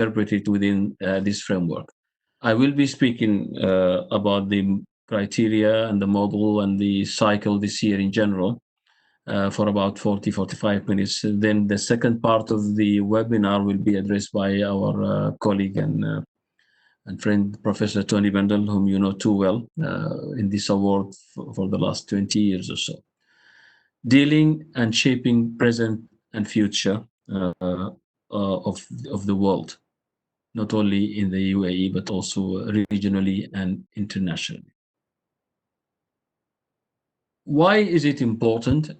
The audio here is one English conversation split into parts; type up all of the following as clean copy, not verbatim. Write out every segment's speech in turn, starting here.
interpreted within this framework. I will be speaking about the criteria and the model and the cycle this year in general for about 40-45 minutes. Then the second part of the webinar will be addressed by our colleague and friend, Professor Tony Bendel, whom you know too well in this award for the last 20 years or so. Dealing and shaping present and future of the world, not only in the UAE, but also regionally and internationally. Why is it important?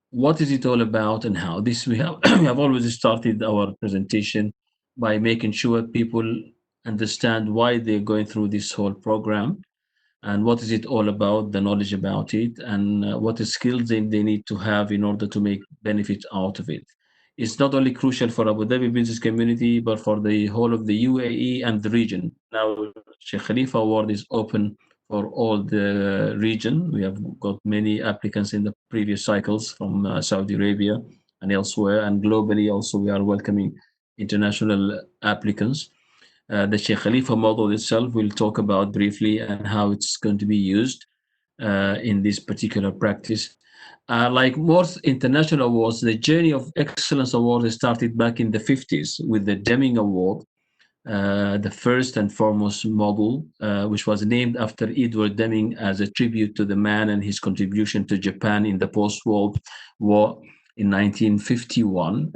What is it all about and how? This we have, we have always started our presentation by making sure people understand why they're going through this whole program and what is it all about, the knowledge about it, and what skills they need to have in order to make benefit out of it. It's not only crucial for Abu Dhabi business community, but for the whole of the UAE and the region. Now, Sheikh Khalifa Award is open for all the region. We have got many applicants in the previous cycles from Saudi Arabia and elsewhere, and globally also we are welcoming international applicants. The Sheikh Khalifa model itself we'll talk about briefly and how it's going to be used in this particular practice. Like most international awards, the journey of excellence award started back in the 50s with the Deming Award, the first and foremost model, which was named after Edward Deming as a tribute to the man and his contribution to Japan in the post-World War in 1951.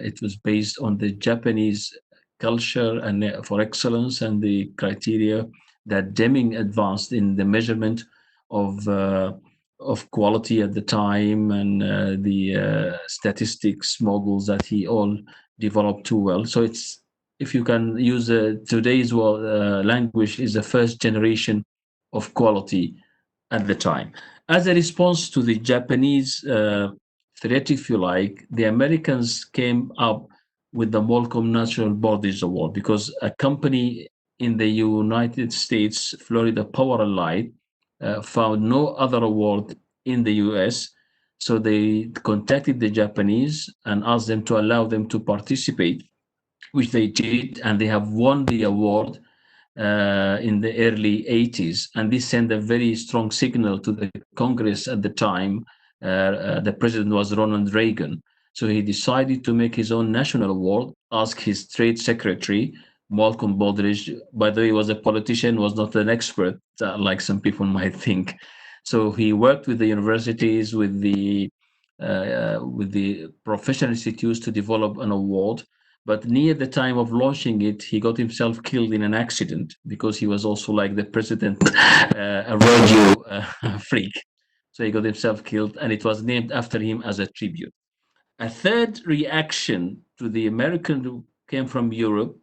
It was based on the Japanese culture and for excellence and the criteria that Deming advanced in the measurement of quality at the time and the statistics models that he all developed too well. So it's, if you can use today's language, is the first generation of quality at the time. As a response to the Japanese threat, if you like, the Americans came up with the Malcolm Natural Bodies Award because a company in the United States, Florida Power and Light, found no other award in the US. So they contacted the Japanese and asked them to allow them to participate, which they did, and they have won the award in the early 80s. And this sent a very strong signal to the Congress at the time. The president was Ronald Reagan. So he decided to make his own national award, ask his trade secretary, Malcolm Baldrige, by the way, he was a politician, was not an expert, like some people might think. So he worked with the universities, with the professional institutes to develop an award. But near the time of launching it, he got himself killed in an accident because he was also like the president, a radio freak. So he got himself killed, and it was named after him as a tribute. A third reaction to the American who came from Europe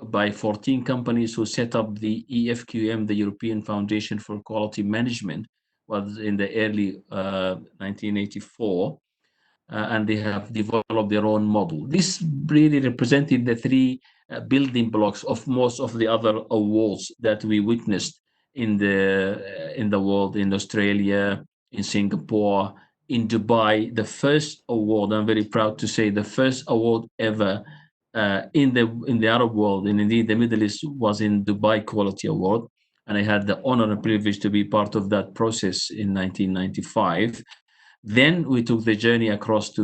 by 14 companies who set up the EFQM, the European Foundation for Quality Management, was in the early 1984. And they have developed their own model. This really represented the three building blocks of most of the other awards that we witnessed in the world, in Australia, in Singapore, in Dubai. The first award, I'm very proud to say, the first award ever in the Arab world, and indeed the Middle East, was in Dubai Quality Award. And I had the honor and privilege to be part of that process in 1995. Then we took the journey across to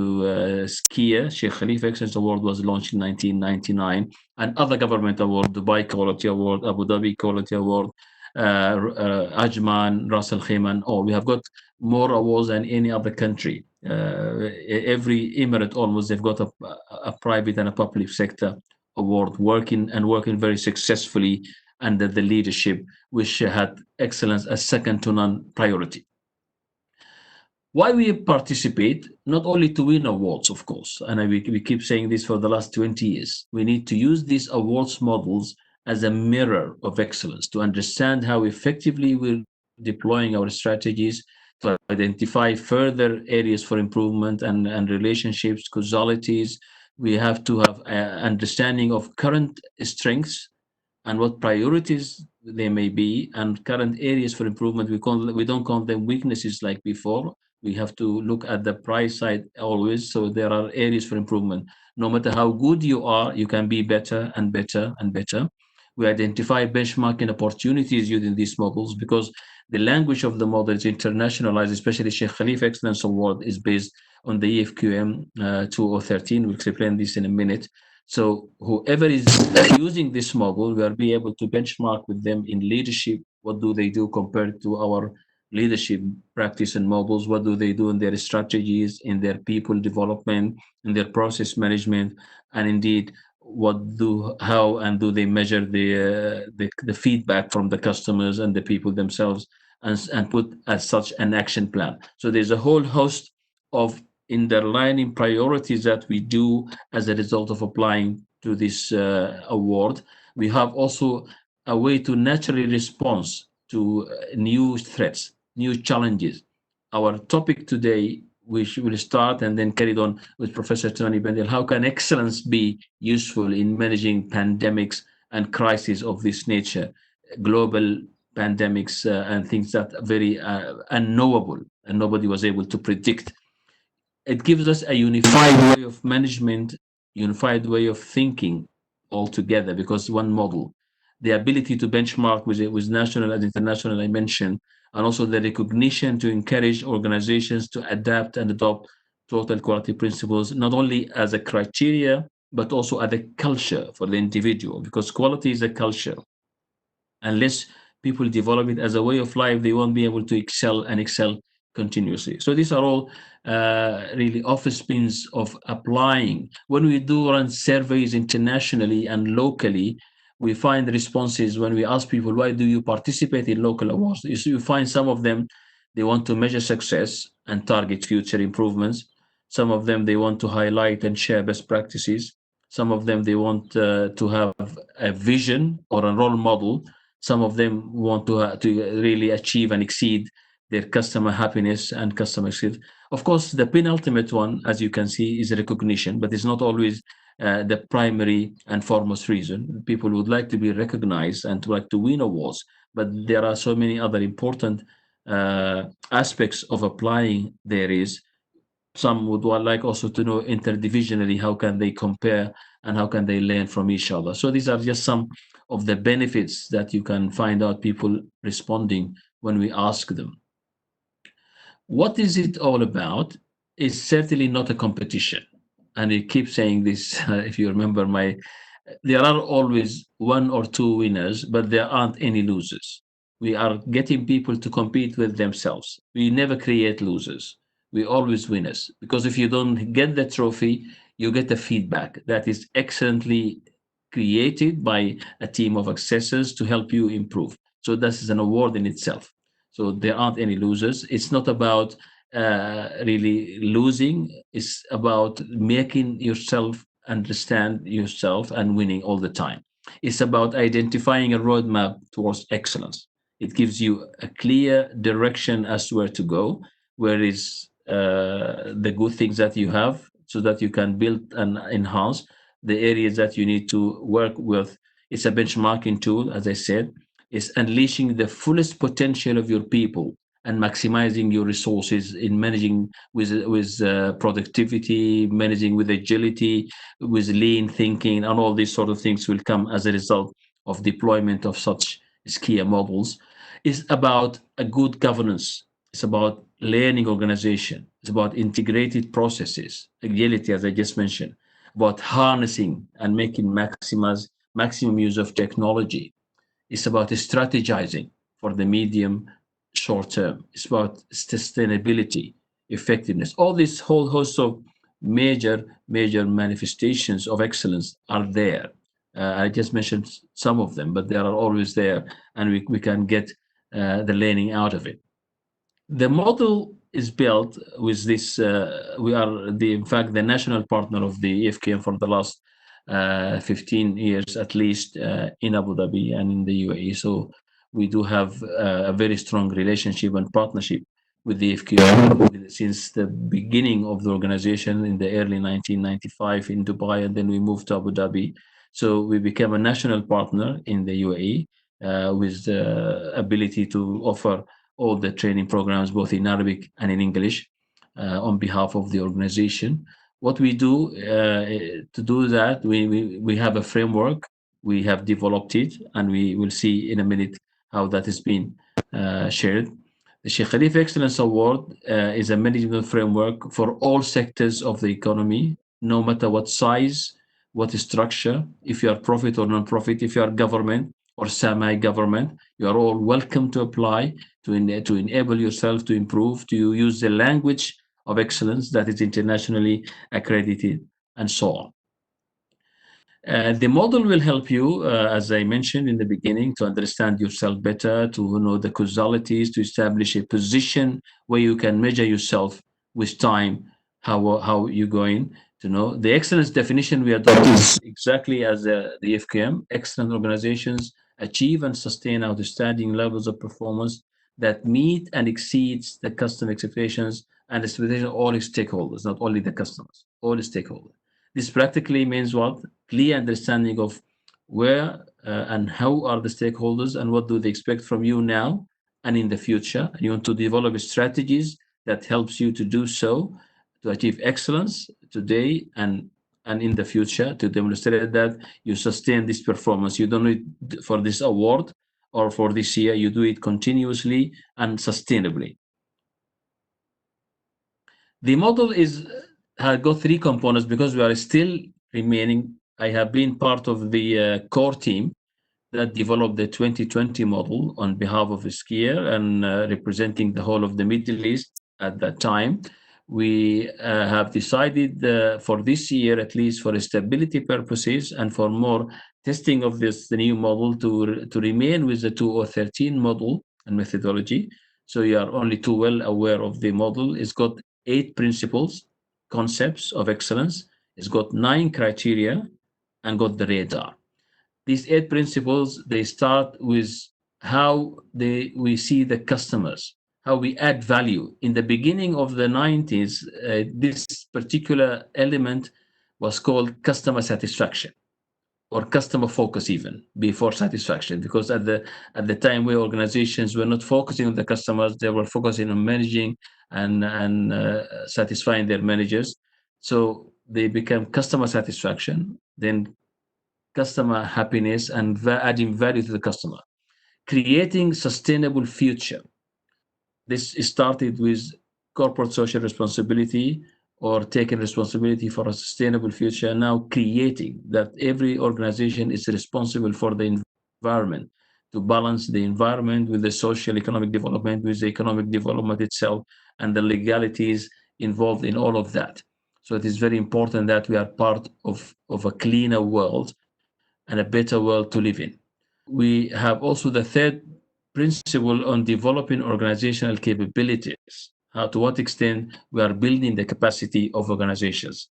SKEA. Sheikh Khalifa Excellence Award was launched in 1999, and other government award, Dubai Quality Award, Abu Dhabi Quality Award, Ajman, Ras Al Khimah. Oh, we have got more awards than any other country. Every emirate almost, they've got a private and a public sector award working very successfully under the leadership, which had excellence as second to none priority. Why we participate? Not only to win awards, of course, and we keep saying this for the last 20 years. We need to use these awards models as a mirror of excellence to understand how effectively we're deploying our strategies, to identify further areas for improvement and relationships, causalities. We have to have an understanding of current strengths and what priorities they may be, and current areas for improvement. We don't call them weaknesses like before, We have to look at the price side always. So there are areas for improvement. No matter how good you are, you can be better and better and better. We identify benchmarking opportunities using these models because the language of the model is internationalized, especially Sheikh Khalifa Excellence Award is based on the EFQM 2013. We'll explain this in a minute. So whoever is using this model, we will be able to benchmark with them in leadership. What do they do compared to our leadership practice and models? What do they do in their strategies, in their people development, in their process management, and indeed how and do they measure the feedback from the customers and the people themselves, and put as such an action plan. So there's a whole host of underlining priorities that we do as a result of applying to this award. We have also a way to naturally respond to new threats, new challenges. Our topic today, which will start and then carried on with Professor Tony Bendel, how can excellence be useful in managing pandemics and crises of this nature, global pandemics and things that are very unknowable and nobody was able to predict. It gives us a unified way of management, unified way of thinking altogether, because one model, the ability to benchmark with national and international, I mentioned, and also the recognition to encourage organizations to adapt and adopt total quality principles, not only as a criteria, but also as a culture for the individual, because quality is a culture. Unless people develop it as a way of life, they won't be able to excel and excel continuously. So these are all really office spins of applying. When we do run surveys internationally and locally, we find responses when we ask people, why do you participate in local awards? You find some of them, they want to measure success and target future improvements. Some of them, they want to highlight and share best practices. Some of them, they want to have a vision or a role model. Some of them want to really achieve and exceed their customer happiness and customer success. Of course, the penultimate one, as you can see, is recognition, but it's not always the primary and foremost reason. People would like to be recognized and to like to win awards, but there are so many other important aspects of applying there is. Some would like also to know interdivisionally how can they compare and how can they learn from each other. So these are just some of the benefits that you can find out people responding when we ask them. What is it all about? It's certainly not a competition. And I keep saying this, if you remember there are always one or two winners, but there aren't any losers. We are getting people to compete with themselves. We never create losers. We always winners. Because if you don't get the trophy, you get the feedback that is excellently created by a team of assessors to help you improve. So this is an award in itself. So there aren't any losers. It's not about really losing. It's about making yourself understand yourself and winning all the time. It's about identifying a roadmap towards excellence. It gives you a clear direction as to where to go, where is the good things that you have, so that you can build and enhance the areas that you need to work with. It's a benchmarking tool, as I said. It's unleashing the fullest potential of your people and maximizing your resources in managing with productivity, managing with agility, with lean thinking, and all these sort of things will come as a result of deployment of such SKEA models. Is about a good governance. It's about learning organization. It's about integrated processes, agility, as I just mentioned, about harnessing and making maximum use of technology. It's about strategizing for the medium short term. It's about sustainability, effectiveness. All this whole host of major manifestations of excellence are there. I just mentioned some of them, but they are always there, and we can get the learning out of it. The model is built with this. We are in fact, the national partner of the EFKM for the last 15 years at least in Abu Dhabi and in the UAE. So we do have a very strong relationship and partnership with the EFKM since the beginning of the organization in the early 1995 in Dubai, and then we moved to Abu Dhabi. So we became a national partner in the UAE with the ability to offer all the training programs, both in Arabic and in English. on behalf of the organization. What we do to do that, we have a framework. We have developed it, and we will see in a minute how that has been shared. The Sheikh Khalifa Excellence Award is a management framework for all sectors of the economy, no matter what size, what structure, if you are profit or non-profit, if you are government or semi-government, you are all welcome to apply to enable yourself to improve, to use the language of excellence that is internationally accredited, and so on. The model will help you, as I mentioned in the beginning, to understand yourself better, to know the causalities, to establish a position where you can measure yourself with time, how you're going to know. The excellence definition we adopt is exactly as the FKM. Excellent organizations achieve and sustain outstanding levels of performance that meet and exceeds the customer expectations and expectations of all stakeholders, not only the customers, all stakeholders. This practically means what? Clear understanding of where and how are the stakeholders and what do they expect from you now and in the future. And you want to develop strategies that helps you to do so, to achieve excellence today and in the future, to demonstrate that you sustain this performance. You don't need for this award or for this year, you do it continuously and sustainably. The model is has got three components because we are still remaining. I have been part of the core team that developed the 2020 model on behalf of SKEA and representing the whole of the Middle East at that time. We have decided for this year, at least for stability purposes and for more testing of this the new model, to remain with the 2013 model and methodology. So you are only too well aware of the model. It's got 8 principles, concepts of excellence. It's got 9 criteria and got the radar. These 8 principles, they start with how we see the customers, how we add value. In the beginning of the 90s, this particular element was called customer satisfaction or customer focus, even before satisfaction, because at the time where organizations were not focusing on the customers, they were focusing on managing and satisfying their managers. So they became customer satisfaction, then customer happiness, and adding value to the customer, creating sustainable future. This started with corporate social responsibility or taking responsibility for a sustainable future, now creating that every organization is responsible for the environment, to balance the environment with the social economic development, with the economic development itself, and the legalities involved in all of that. So it is very important that we are part of a cleaner world and a better world to live in. We have also the third principle on developing organizational capabilities. How, to what extent we are building the capacity of organizations,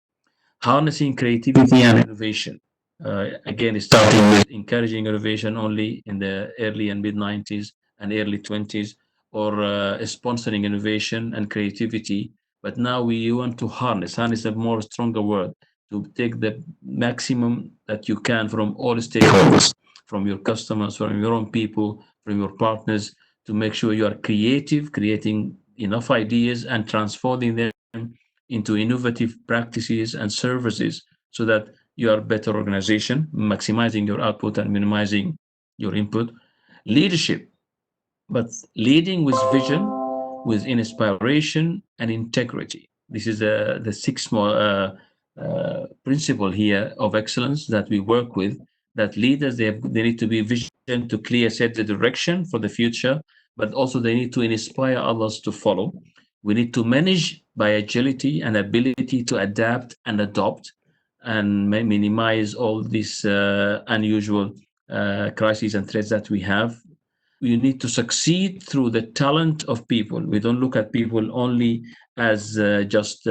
harnessing creativity and innovation. Again, starting with encouraging innovation only in the early and mid 90s and early 20s, or sponsoring innovation and creativity. But now we want to harness a more stronger word, to take the maximum that you can from all stakeholders, from your customers, from your own people, from your partners, to make sure you are creative, creating enough ideas and transforming them into innovative practices and services so that you are a better organization, maximizing your output and minimizing your input. Leadership, but leading with vision, with inspiration and integrity. This is the sixth principle here of excellence that we work with. That leaders, they need to be vision to clear set the direction for the future, but also they need to inspire others to follow. We need to manage by agility and ability to adapt and adopt and minimize all these unusual crises and threats that we have. You need to succeed through the talent of people. We don't look at people only as just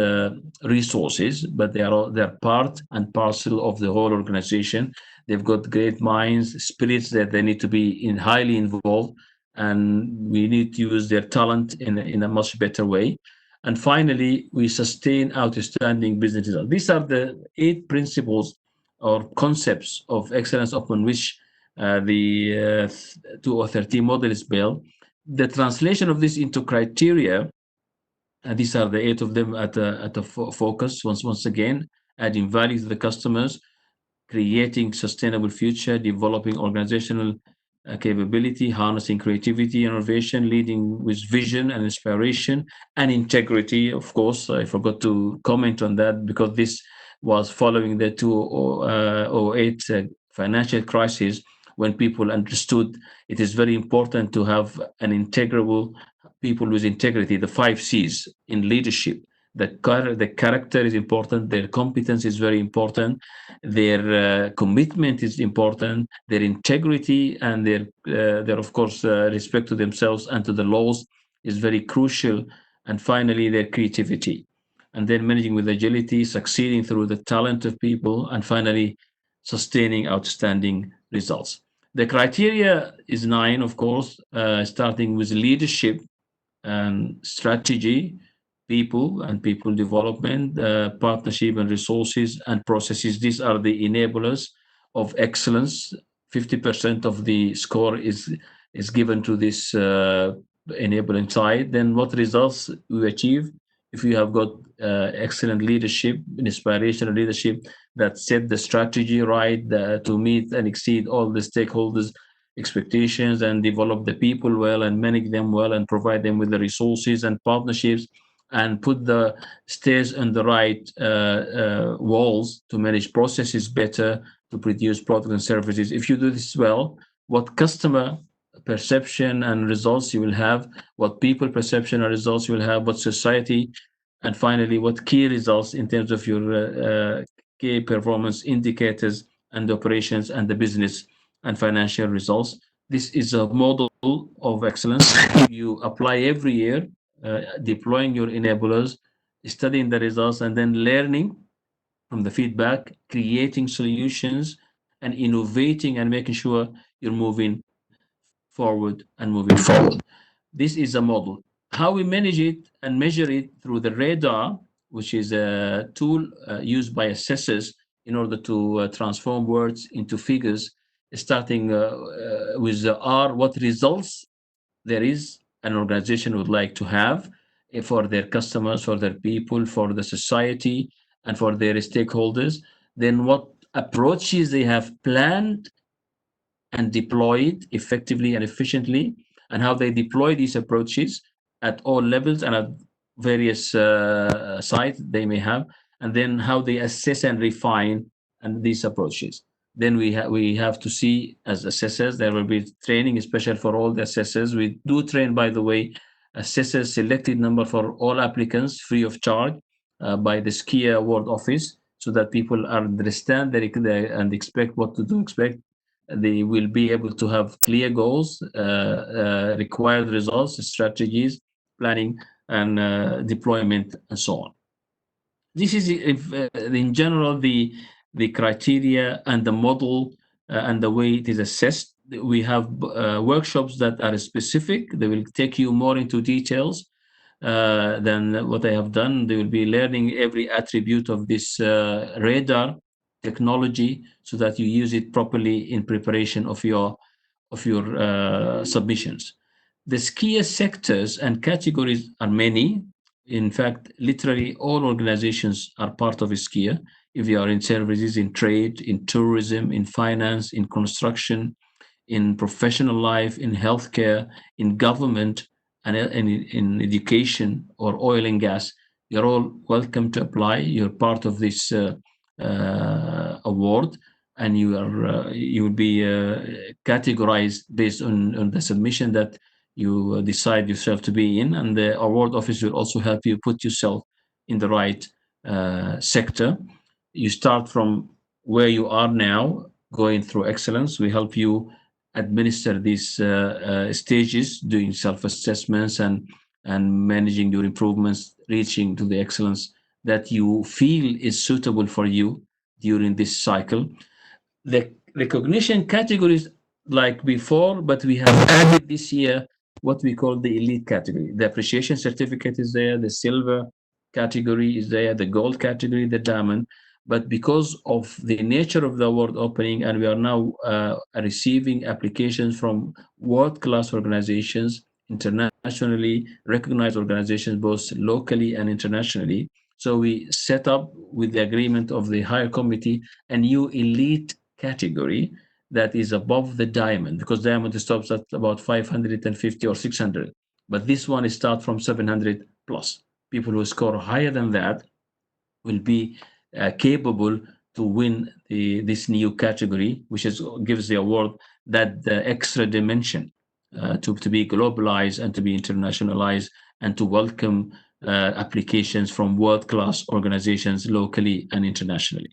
resources, but they're part and parcel of the whole organization. They've got great minds, spirits that they need to be highly involved, and we need to use their talent in a much better way. And finally, we sustain outstanding business results. These are the 8 principles or concepts of excellence upon which the 2013 model is built. The translation of this into criteria And these are the 8 of them at a focus. Once again, adding value to the customers, creating sustainable future, developing organizational capability, harnessing creativity, innovation, leading with vision and inspiration, and integrity. Of course, I forgot to comment on that because this was following the 2008 financial crisis, when people understood it is very important to have an integrable people with integrity, the 5 C's in leadership. The character is important, their competence is very important, their commitment is important, their integrity and their of course respect to themselves and to the laws is very crucial, and finally their creativity, and then managing with agility, succeeding through the talent of people, and finally sustaining outstanding results. The criteria is 9, of course, starting with leadership and strategy, people and people development, partnership and resources and processes. These are the enablers of excellence. 50% of the score is given to this enabling side. Then what results we achieve? If you have got excellent leadership, inspirational leadership that set the strategy right to meet and exceed all the stakeholders' expectations, and develop the people well and manage them well and provide them with the resources and partnerships, and put the stairs on the right walls to manage processes better, to produce products and services. If you do this well, what customer perception and results you will have, what people perception and results you will have, what society, and finally what key results in terms of your key performance indicators and operations and the business and financial results. This is a model of excellence you apply every year, deploying your enablers, studying the results, and then learning from the feedback, creating solutions, and innovating and making sure you're moving forward and moving forward. This is a model. How we manage it and measure it through the radar, which is a tool used by assessors in order to transform words into figures, starting with the R, what results there is an organization would like to have for their customers, for their people, for the society, and for their stakeholders. Then what approaches they have planned and deployed effectively and efficiently, and how they deploy these approaches at all levels and at various sites they may have, and then how they assess and refine and these approaches. Then we have to see as assessors, there will be training, especially for all the assessors. We do train, by the way, assessors selected number for all applicants free of charge by the SKEA Award Office, so that people understand and expect what to do, expect they will be able to have clear goals, required results, strategies, planning, and deployment, and so on. This is, in general, the criteria and the model and the way it is assessed. We have workshops that are specific. They will take you more into details than what I have done. They will be learning every attribute of this radar technology so that you use it properly in preparation of your submissions. The SKEA sectors and categories are many. In fact, literally all organizations are part of SKEA. If you are in services, in trade, in tourism, in finance, in construction, in professional life, in healthcare, in government, and in education or oil and gas, you're all welcome to apply. You're part of this award, and you will be categorized based on the submission that you decide yourself to be in, and the award office will also help you put yourself in the right sector. You start from where you are now, going through excellence. We help you administer these stages, doing self-assessments and managing your improvements, reaching to the excellence that you feel is suitable for you during this cycle. The recognition categories like before, but we have added this year what we call the elite category. The appreciation certificate is there, the silver category is there, the gold category, the diamond. But because of the nature of the award opening, and we are now receiving applications from world-class organizations, internationally recognized organizations, both locally and internationally. So we set up, with the agreement of the higher committee, a new elite category that is above the diamond, because diamond stops at about 550 or 600. But this one is start from 700 plus. People who score higher than that will be capable to win this new category, which gives the award that extra dimension to be globalized and to be internationalized and to welcome applications from world-class organizations locally and internationally.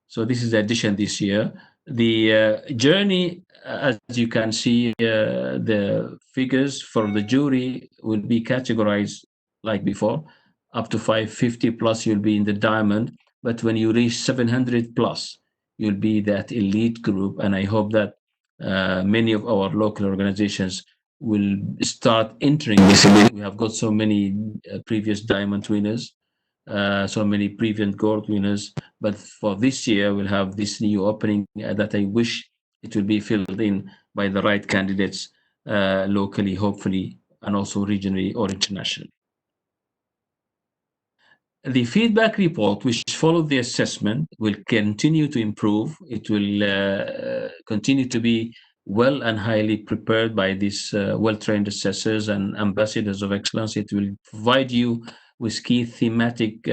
So this is the addition this year. The journey, as you can see, the figures for the jury will be categorized like before. Up to 550 plus, you'll be in the diamond. But when you reach 700 plus, you'll be that elite group. And I hope that many of our local organizations will start entering this elite. We have got so many previous diamond winners, so many previous gold winners. But for this year, we'll have this new opening that I wish it will be filled in by the right candidates locally, hopefully, and also regionally or internationally. The feedback report, which followed the assessment, will continue to improve. It will continue to be well and highly prepared by these well-trained assessors and ambassadors of excellence. It will provide you with key thematic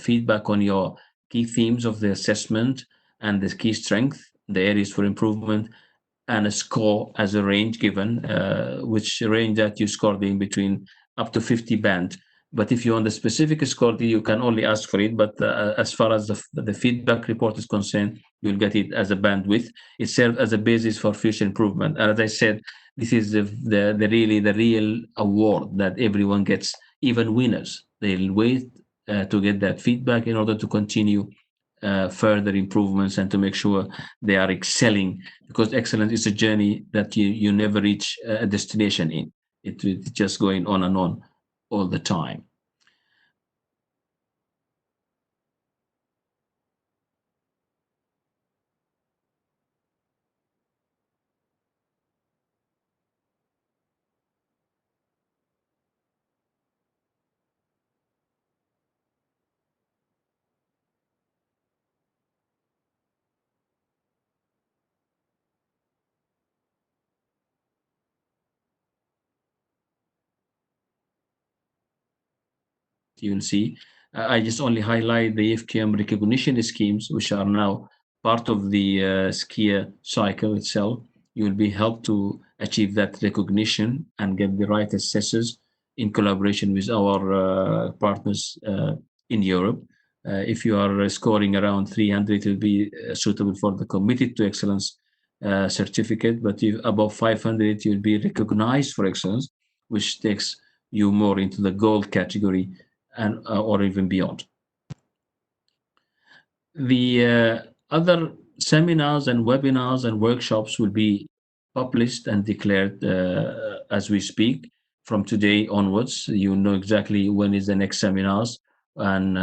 feedback on your key themes of the assessment and the key strength, the areas for improvement, and a score as a range given, which range that you scored in between up to 50 band. But if you want the specific score, you can only ask for it. But as far as the feedback report is concerned, you'll get it as a bandwidth. It serves as a basis for future improvement. And as I said, this is the real award that everyone gets, even winners. They'll wait to get that feedback in order to continue further improvements and to make sure they are excelling, because excellence is a journey that you never reach a destination in. It's just going on and on all the time. You'll see. I just only highlight the FQM recognition schemes, which are now part of the SKEA cycle itself. You will be helped to achieve that recognition and get the right assessors in collaboration with our partners in Europe. If you are scoring around 300, it will be suitable for the Committed to Excellence certificate. But if above 500, you'll be recognized for excellence, which takes you more into the gold category and or even beyond. The other seminars and webinars and workshops will be published and declared as we speak. From today onwards, you know exactly when is the next seminars and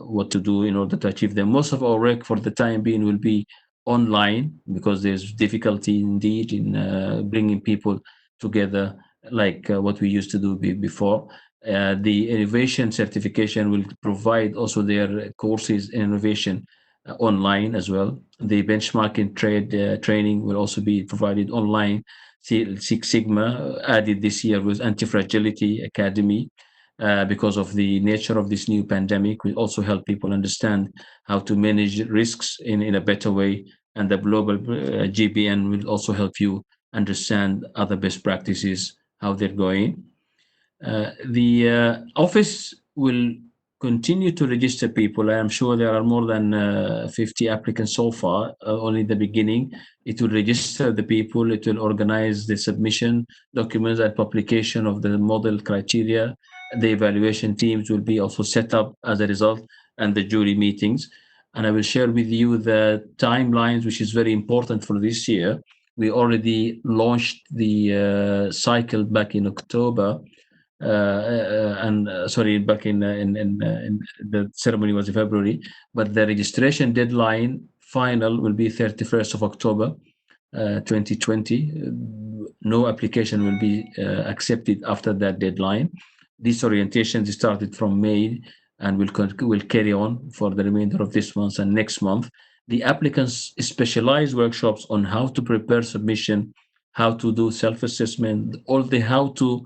what to do in order to achieve them. Most of our work for the time being will be online, because there's difficulty indeed in bringing people together like what we used to do before. The innovation certification will provide also their courses in innovation online as well. The benchmarking trade training will also be provided online. Six Sigma added this year with Anti-Fragility Academy, because of the nature of this new pandemic, will also help people understand how to manage risks in a better way. And the global GBN will also help you understand other best practices, how they're going. The office will continue to register people. I am sure there are more than 50 applicants so far, only the beginning. It will register the people, it will organize the submission documents and publication of the model criteria. The evaluation teams will be also set up as a result, and the jury meetings. And I will share with you the timelines, which is very important for this year. We already launched the cycle back in October, and sorry, back in the ceremony was in February, but the registration deadline final will be 31st of October 2020. no application will be accepted after that deadline. These orientations started from May and will carry on for the remainder of this month and next month. The applicants specialize workshops on how to prepare submission, how to do self-assessment. All the how-to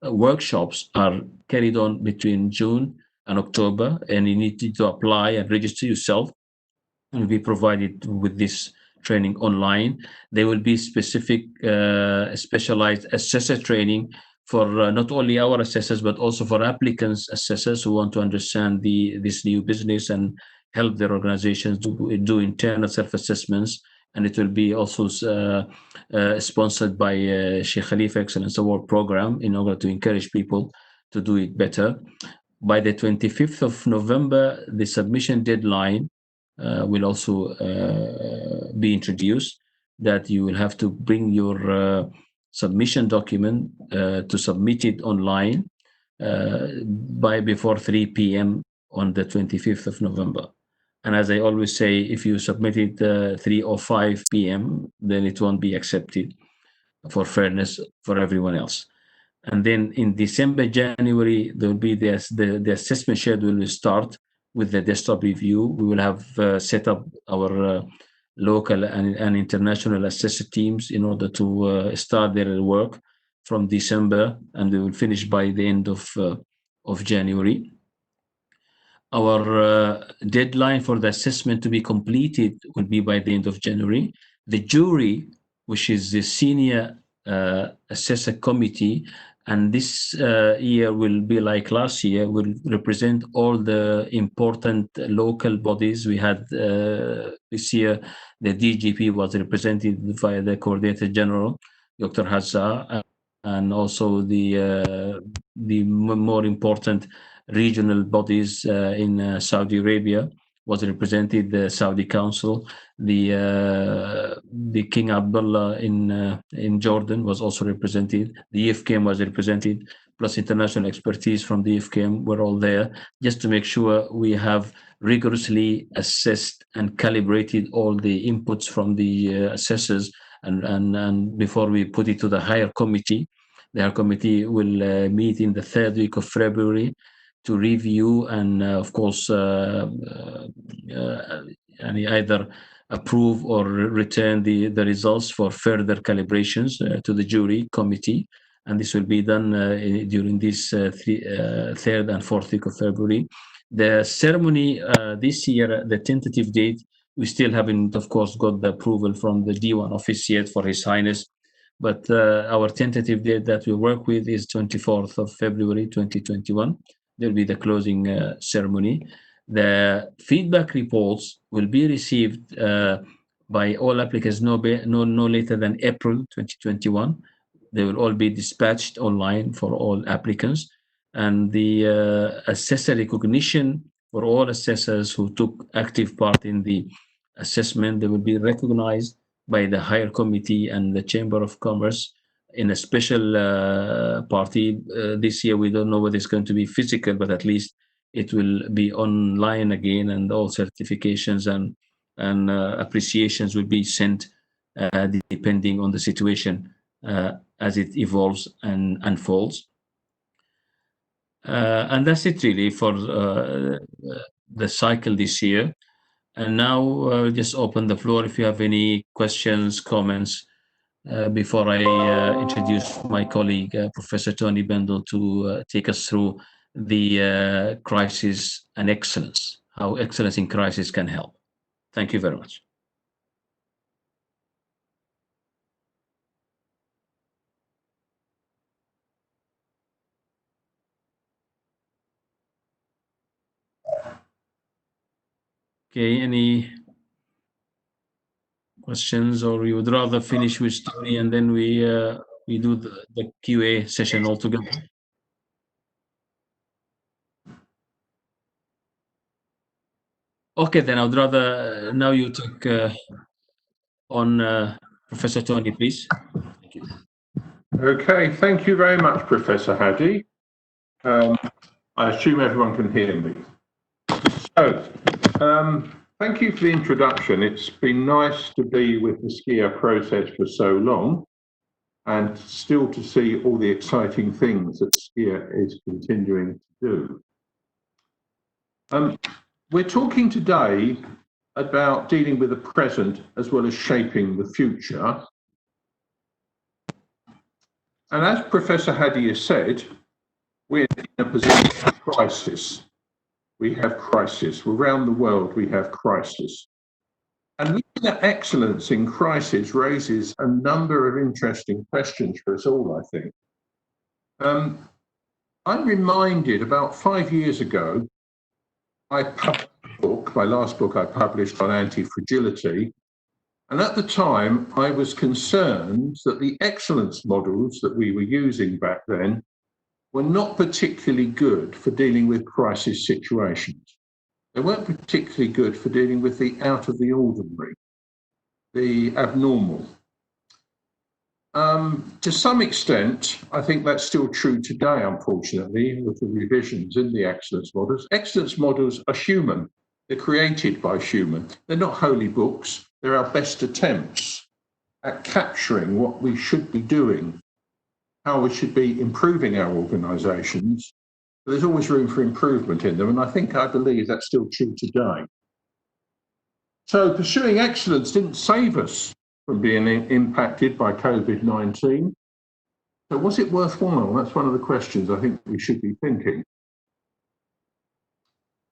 workshops are carried on between June and October, and you need to apply and register yourself and will be provided with this training online. There will be specific specialized assessor training for not only our assessors but also for applicants assessors who want to understand this new business and help their organizations do internal self-assessments. And it will be also sponsored by Sheikh Khalifa Excellence Award Program in order to encourage people to do it better. By the 25th of November, the submission deadline will also be introduced, that you will have to bring your submission document to submit it online by before 3 p.m. on the 25th of November. And as I always say, if you submit it 3 or 5 p.m., then it won't be accepted for fairness for everyone else. And then in December, January, there will be the assessment schedule will start with the desktop review. We will have set up our local and international assessor teams in order to start their work from December, and we will finish by the end of January. Our deadline for the assessment to be completed will be by the end of January. The jury, which is the senior assessor committee, and this year will be like last year, will represent all the important local bodies. We had this year, the DGP was represented by the Coordinator General, Dr. Hazza, and also the more important regional bodies in Saudi Arabia was represented, the Saudi Council, the King Abdullah in Jordan was also represented, the EFKM was represented, plus international expertise from the EFKM were all there, just to make sure we have rigorously assessed and calibrated all the inputs from the assessors, and before we put it to the higher committee. The higher committee will meet in the third week of February to review and, of course, either approve or return the results for further calibrations to the jury committee. And this will be done during this third and fourth week of February. The ceremony this year, the tentative date, we still haven't, of course, got the approval from the D1 office yet for His Highness. But our tentative date that we work with is 24th of February 2021. There'll be the closing ceremony. The feedback reports will be received by all applicants no later than April 2021. They will all be dispatched online for all applicants. And the assessor recognition for all assessors who took active part in the assessment, they will be recognized by the higher committee and the Chamber of Commerce in a special party. This year, we don't know whether it's going to be physical, but at least it will be online again, and all certifications and appreciations will be sent depending on the situation as it evolves and unfolds. And that's it really for the cycle this year. And now I'll just open the floor if you have any questions, comments, before I introduce my colleague, Professor Tony Bendel, to take us through the crisis and excellence, how excellence in crisis can help. Thank you very much. Okay, any questions, or you would rather finish with Tony and then we do the QA session altogether? Okay, then I would rather now you take on Professor Tony, please. Thank you. Okay, thank you very much, Professor Hadi. I assume everyone can hear me. So, thank you for the introduction. It's been nice to be with the SKEA process for so long. and still to see all the exciting things that SKEA is continuing to do. We're talking today about dealing with the present as well as shaping the future. And as Professor Hadi has said, we're in a position of crisis. We have crisis. Around the world, we have crisis. And looking at excellence in crisis raises a number of interesting questions for us all, I think. I'm reminded about 5 years ago, I published a book, my last book I published on anti-fragility. And at the time, I was concerned that the excellence models that we were using back then were not particularly good for dealing with crisis situations. They weren't particularly good for dealing with the out of the ordinary, the abnormal. To some extent, I think that's still true today, unfortunately, with the revisions in the excellence models. Excellence models are human. They're created by human. They're not holy books. They're our best attempts at capturing what we should be doing, how we should be improving our organisations. There's always room for improvement in them, and I believe that's still true today. So pursuing excellence didn't save us from being impacted by COVID-19. So was it worthwhile? That's one of the questions I think we should be thinking.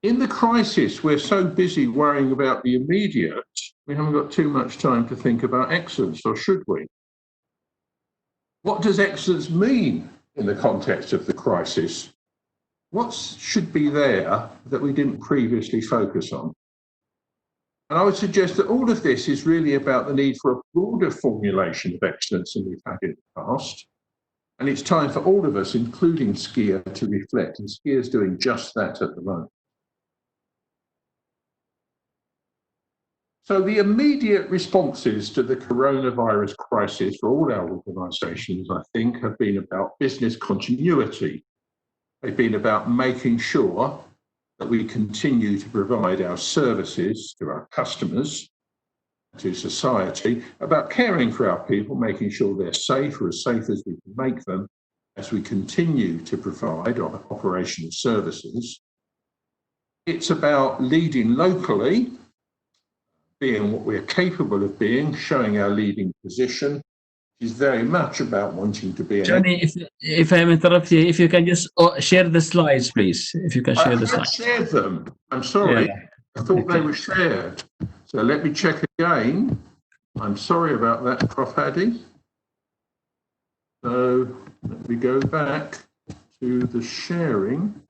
In the crisis, we're so busy worrying about the immediate, we haven't got too much time to think about excellence, or should we? What does excellence mean in the context of the crisis? What should be there that we didn't previously focus on? And I would suggest that all of this is really about the need for a broader formulation of excellence than we've had in the past. And it's time for all of us, including SKEA, to reflect. And SKEA is doing just that at the moment. So the immediate responses to the coronavirus crisis for all our organisations, I think, have been about business continuity. They've been about making sure that we continue to provide our services to our customers, to society, about caring for our people, making sure they're safe, or as safe as we can make them, as we continue to provide operational services. It's about leading locally, being what we're capable of being, showing our leading position. Is very much about wanting to be. Johnny, if I'm interrupting you, if you can just share the slides, please. If you can share the slides. I shared them. I'm sorry. Yeah. I thought they were shared. So let me check again. I'm sorry about that, Prof. Hadi. So let me go back to the sharing.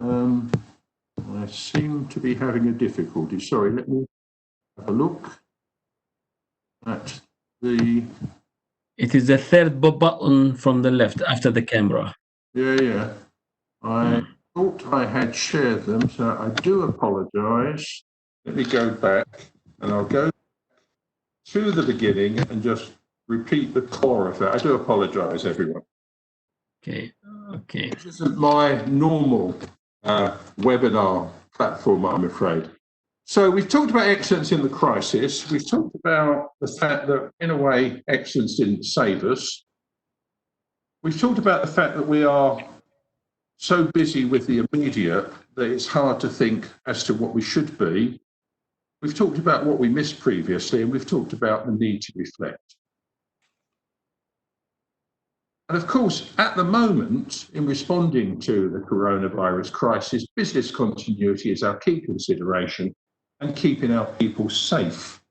I seem to be having a difficulty. Sorry, let me have a look at the... It is the third button from the left after the camera. Yeah. I thought I had shared them, so I do apologise. Let me go back, and I'll go to the beginning and just repeat the core of that. I do apologise, everyone. Okay. This isn't my normal webinar platform, I'm afraid. So we've talked about excellence in the crisis. We've talked about the fact that, in a way, excellence didn't save us. We've talked about the fact that we are so busy with the immediate that it's hard to think as to what we should be. We've talked about what we missed previously, and we've talked about the need to reflect. And of course, at the moment, in responding to the coronavirus crisis, business continuity is our key consideration, and keeping our people safe.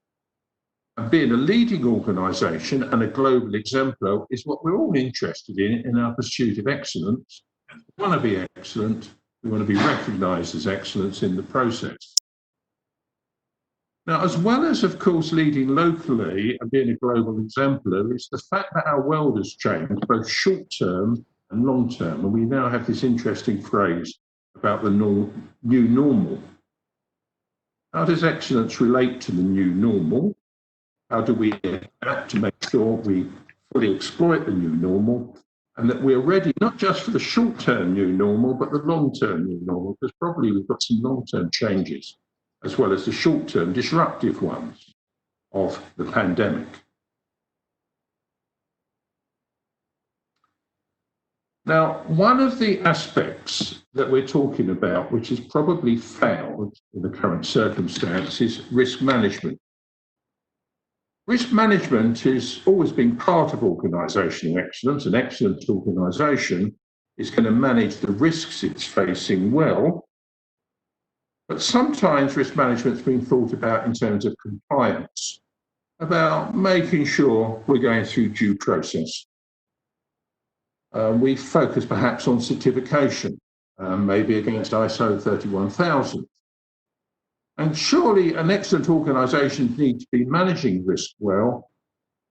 And being a leading organisation and a global exemplar is what we're all interested in our pursuit of excellence. We want to be excellent. We want to be recognised as excellence in the process. Now, as well as, of course, leading locally and being a global exemplar, it's the fact that our world has changed, both short-term and long-term. And we now have this interesting phrase about the new normal. How does excellence relate to the new normal? How do we adapt to make sure we fully exploit the new normal, and that we're ready not just for the short-term new normal, but the long-term new normal, because probably we've got some long-term changes, as well as the short-term disruptive ones of the pandemic. Now, one of the aspects that we're talking about, which is probably failed in the current circumstance, is risk management. Risk management has always been part of organisational excellence. An excellent organisation is going to manage the risks it's facing well, but sometimes risk management's been thought about in terms of compliance, about making sure we're going through due process. We focus perhaps on certification, maybe against ISO 31000. And surely an excellent organisation needs to be managing risk well,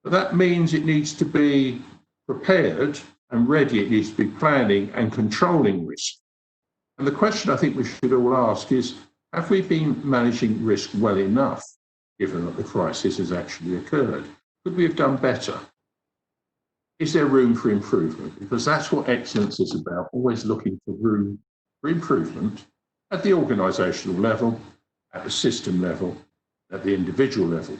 but that means it needs to be prepared and ready. It needs to be planning and controlling risk. And the question I think we should all ask is, have we been managing risk well enough, given that the crisis has actually occurred? Could we have done better? Is there room for improvement? Because that's what excellence is about, always looking for room for improvement at the organisational level, at the system level, at the individual level.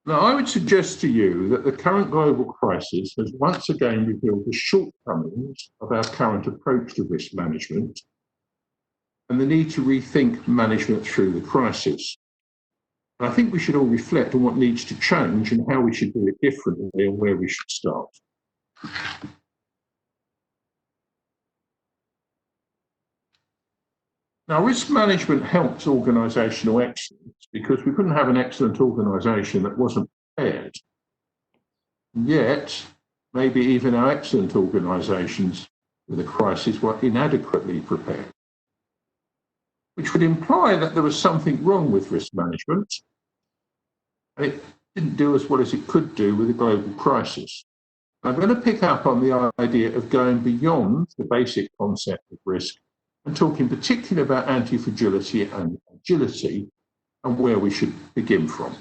Now, I would suggest to you that the current global crisis has once again revealed the shortcomings of our current approach to risk management and the need to rethink management through the crisis. And I think we should all reflect on what needs to change and how we should do it differently and where we should start. Now, risk management helps organisational excellence because we couldn't have an excellent organisation that wasn't prepared. Yet, maybe even our excellent organisations with a crisis were inadequately prepared, which would imply that there was something wrong with risk management and it didn't do as well as it could do with a global crisis. I'm going to pick up on the idea of going beyond the basic concept of risk and talking particularly about anti-fragility and agility and where we should begin from.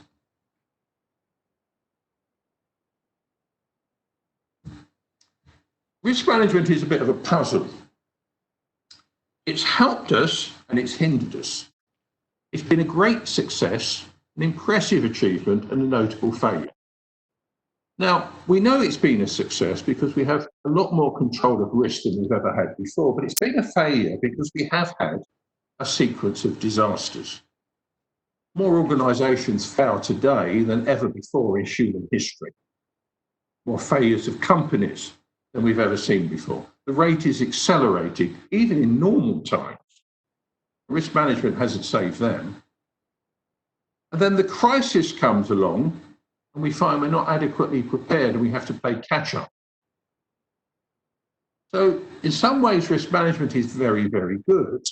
Risk management is a bit of a puzzle. It's helped us and it's hindered us. It's been a great success, an impressive achievement, and a notable failure. Now, we know it's been a success because we have a lot more control of risk than we've ever had before, but it's been a failure because we have had a sequence of disasters. More organisations fail today than ever before in human history. More failures of companies than we've ever seen before. The rate is accelerating, even in normal times. Risk management hasn't saved them. And then the crisis comes along and we find we're not adequately prepared and we have to play catch up. So in some ways, risk management is very, very good.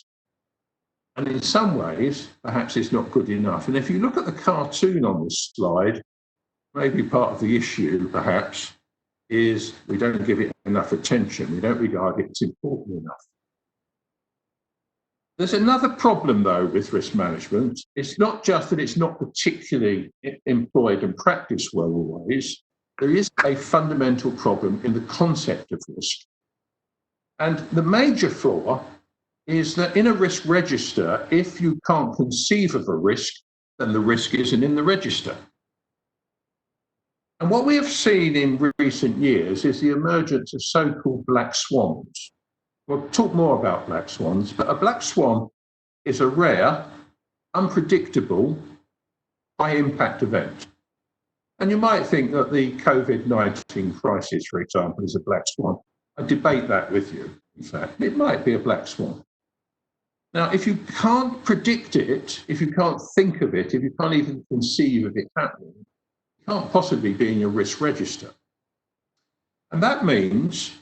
And in some ways, perhaps it's not good enough. And if you look at the cartoon on this slide, maybe part of the issue, perhaps, is we don't give it enough attention. We don't regard it as important enough. There's another problem, though, with risk management. It's not just that it's not particularly employed and practiced well always. There is a fundamental problem in the concept of risk. And the major flaw is that in a risk register, if you can't conceive of a risk, then the risk isn't in the register. And what we have seen in recent years is the emergence of so-called black swans. We'll talk more about black swans, but a black swan is a rare, unpredictable, high-impact event. And you might think that the COVID-19 crisis, for example, is a black swan. I debate that with you, in fact. It might be a black swan. Now, if you can't predict it, if you can't think of it, if you can't even conceive of it happening, it can't possibly be in your risk register. And that means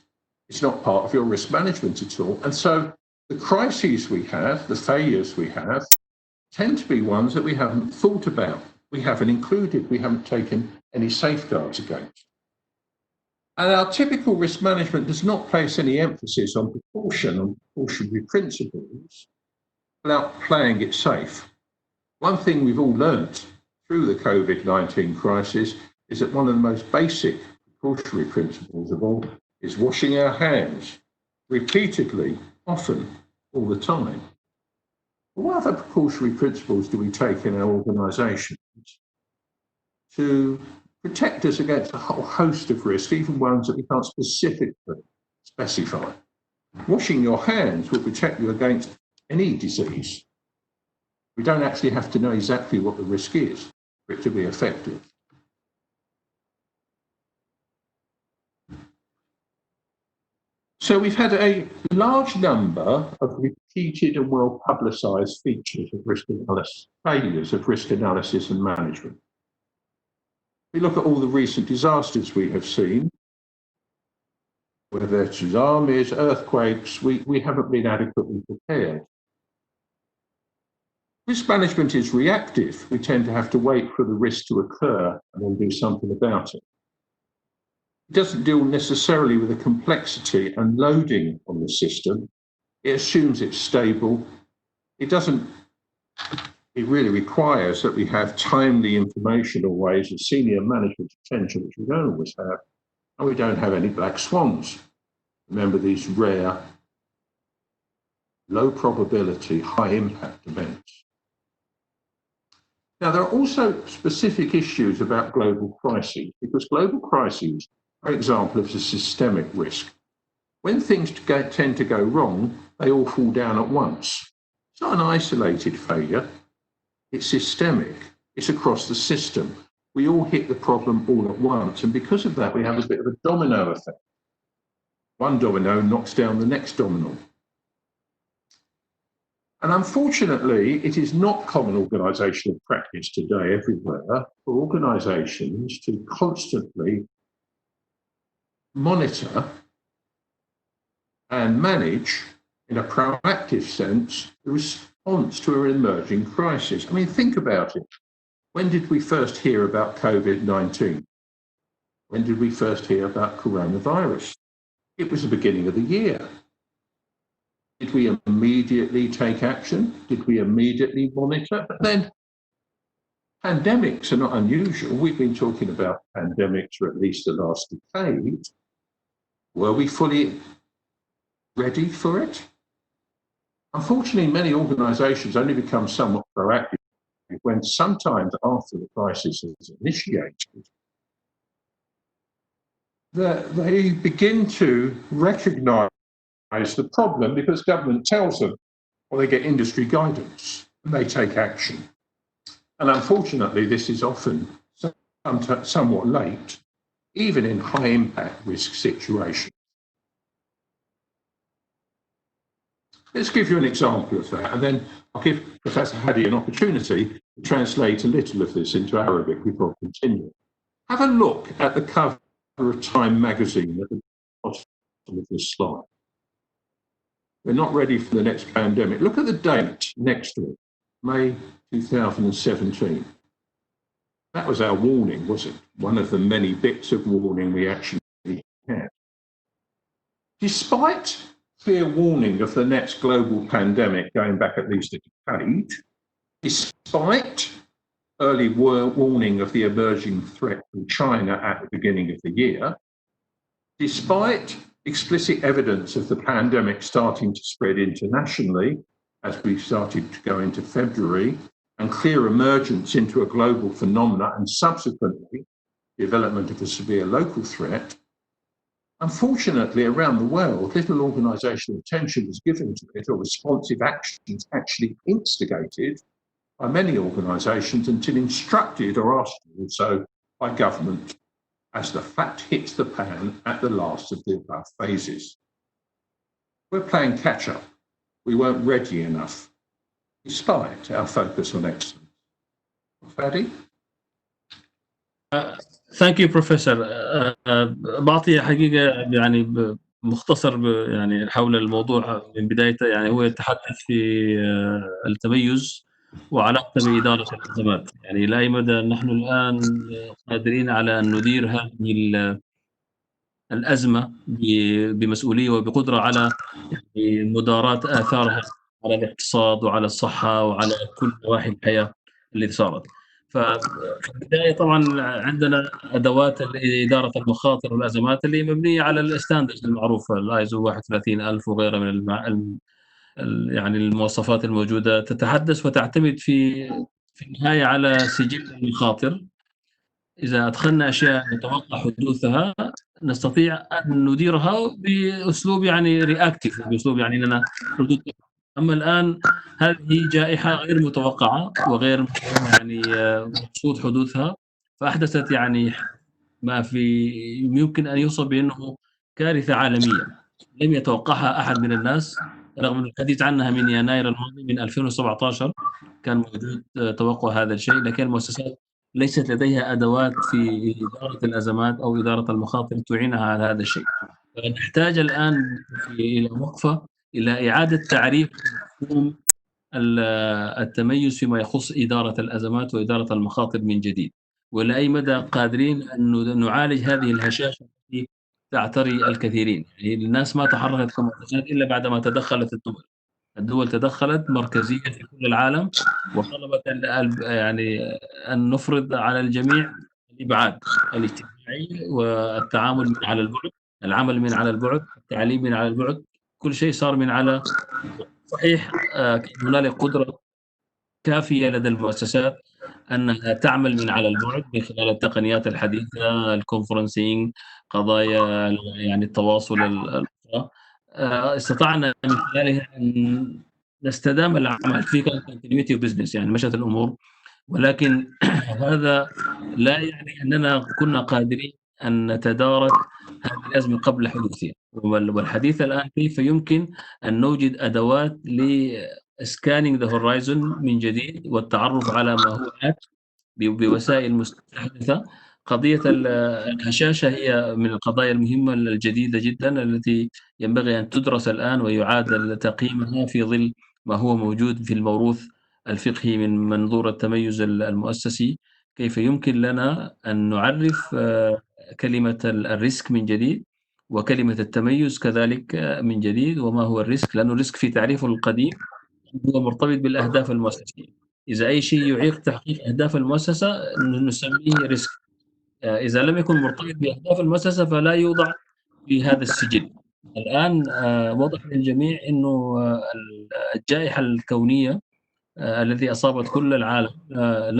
it's not part of your risk management at all. And so the crises we have, the failures we have, tend to be ones that we haven't thought about. We haven't included, we haven't taken any safeguards against. And our typical risk management does not place any emphasis on precaution, on precautionary principles, without playing it safe. One thing we've all learnt through the COVID-19 crisis is that one of the most basic precautionary principles of all is washing our hands repeatedly, often, all the time. What other precautionary principles do we take in our organisations to protect us against a whole host of risks, even ones that we can't specifically specify. Washing your hands will protect you against any disease. We don't actually have to know exactly what the risk is for it to be effective. So we've had a large number of repeated and well-publicised features of risk analysis, failures of risk analysis and management. We look at all the recent disasters we have seen, whether it's tsunamis, earthquakes, we haven't been adequately prepared. Risk management is reactive. We tend to have to wait for the risk to occur and then do something about it. It doesn't deal necessarily with the complexity and loading on the system. It assumes it's stable. It really requires that we have timely information ways of senior management attention, which we don't always have, and we don't have any black swans. Remember these rare, low probability, high impact events. Now, there are also specific issues about global crises, because global crises are an example of a systemic risk. When things tend to go wrong, they all fall down at once. It's not an isolated failure, it's systemic, it's across the system. We all hit the problem all at once, and because of that, we have a bit of a domino effect. One domino knocks down the next domino. And unfortunately, it is not common organisational practice today everywhere for organisations to constantly monitor and manage, in a proactive sense, the response to an emerging crisis. I mean, think about it. When did we first hear about COVID-19? When did we first hear about coronavirus? It was the beginning of the year. Did we immediately take action? Did we immediately monitor? But then pandemics are not unusual. We've been talking about pandemics for at least the last decade. Were we fully ready for it? Unfortunately, many organisations only become somewhat proactive when sometimes after the crisis is initiated, they begin to recognise the problem because government tells them, or they get industry guidance, and they take action. And unfortunately, this is often somewhat late, even in high impact risk situations. Let's give you an example of that, and then I'll give Professor Hadi an opportunity to translate a little of this into Arabic before I continue. Have a look at the cover of Time magazine at the bottom of this slide. We're not ready for the next pandemic. Look at the date next to it, May 2017. That was our warning, was it? One of the many bits of warning we actually had. Despite clear warning of the next global pandemic going back at least a decade, despite early warning of the emerging threat from China at the beginning of the year, despite explicit evidence of the pandemic starting to spread internationally as we started to go into February, and clear emergence into a global phenomenon and subsequently development of a severe local threat, unfortunately, around the world, little organisational attention was given to it, or responsive actions actually instigated by many organisations until instructed or asked to do so by government as the fact hits the pan at the last of the above phases. We're playing catch up. We weren't ready enough, despite our focus on excellence. Fadi? Thank you, Professor. بعطي حقيقة يعني مختصر يعني حول الموضوع من بدايته. يعني هو يتحدث في التميز وعلاقته بإدارة الأزمات. يعني إلى أي مدى نحن الآن قادرين على أن ندير هذه الأزمة بمسؤولية وبقدرة على يعني مداراة آثارها على الاقتصاد وعلى الصحة وعلى كل نواحي الحياة اللي صارت. ففي البداية طبعا عندنا أدوات إدارة المخاطر والأزمات اللي مبنية على الستاندرز المعروفة، الايزو 31000 وغيرها من يعني المواصفات الموجودة، تتحدث وتعتمد في النهاية على سجل المخاطر إذا أدخلنا أشياء نتوقع حدوثها نستطيع أن نديرها بأسلوب يعني reactive، بأسلوب يعني أننا ردود. أما الآن هذه جائحة غير متوقعة وغير يعني مقصود حدوثها، فأحدثت يعني ما يمكن أن يوصف بأنه كارثة عالمية لم يتوقعها أحد من الناس، رغم الحديث عنها من يناير الماضي من 2017 كان موجود توقع هذا الشيء، لكن المؤسسات ليست لديها أدوات في إدارة الأزمات أو إدارة المخاطر تعينها على هذا الشيء. فنحتاج الآن إلى وقفة، إلى إعادة تعريف مفهوم التميز فيما يخص إدارة الأزمات وإدارة المخاطر من جديد، وإلى أي مدى قادرين أن نعالج هذه الهشاشة التي تعتري الكثيرين. يعني الناس ما تحركت كمؤسسات إلا بعدما تدخلت الدول. الدول تدخلت مركزيًا في كل العالم وطلبت يعني أن نفرض على الجميع الإبعاد الاجتماعي والتعامل من على البُعد، العمل من على البُعد، التعليم من على البُعد، كل شيء صار من على. صحيح كان هنالك قدرة كافية لدى المؤسسات أنها تعمل من على البُعد من خلال التقنيات الحديثة الconferencing، قضايا يعني التواصل الأخرى، استطعنا من خلالها أن نستدام العمل في continuity of business، يعني مشت الأمور، ولكن هذا لا يعني أننا كنا قادرين أن نتدارك هذه الأزمة قبل حدوثها، والحديث الآن كيف يمكن أن نوجد أدوات scanning the horizon من جديد والتعرف على ما هو آت بوسائل مستحدثة. قضية الهشاشة هي من القضايا المهمة الجديدة جدًا التي ينبغي أن تدرس الآن ويُعاد تقييمها في ظل ما هو موجود في الموروث الفقهي من منظور التميز المؤسسي. كيف يمكن لنا أن نعرّف كلمة الrisk من جديد، وكلمة التميز كذلك من جديد، وما هو الrisk؟ لأنه الrisk في تعريفه القديم هو مرتبط بالأهداف المؤسسية. إذا أي شيء يعيق تحقيق أهداف المؤسسة نسميه risk. إذا لم يكن مرتبط بأهداف المؤسسة فلا يوضع في هذا السجل. الآن واضح للجميع إنه الجائحة الكونية التي أصابت كل العالم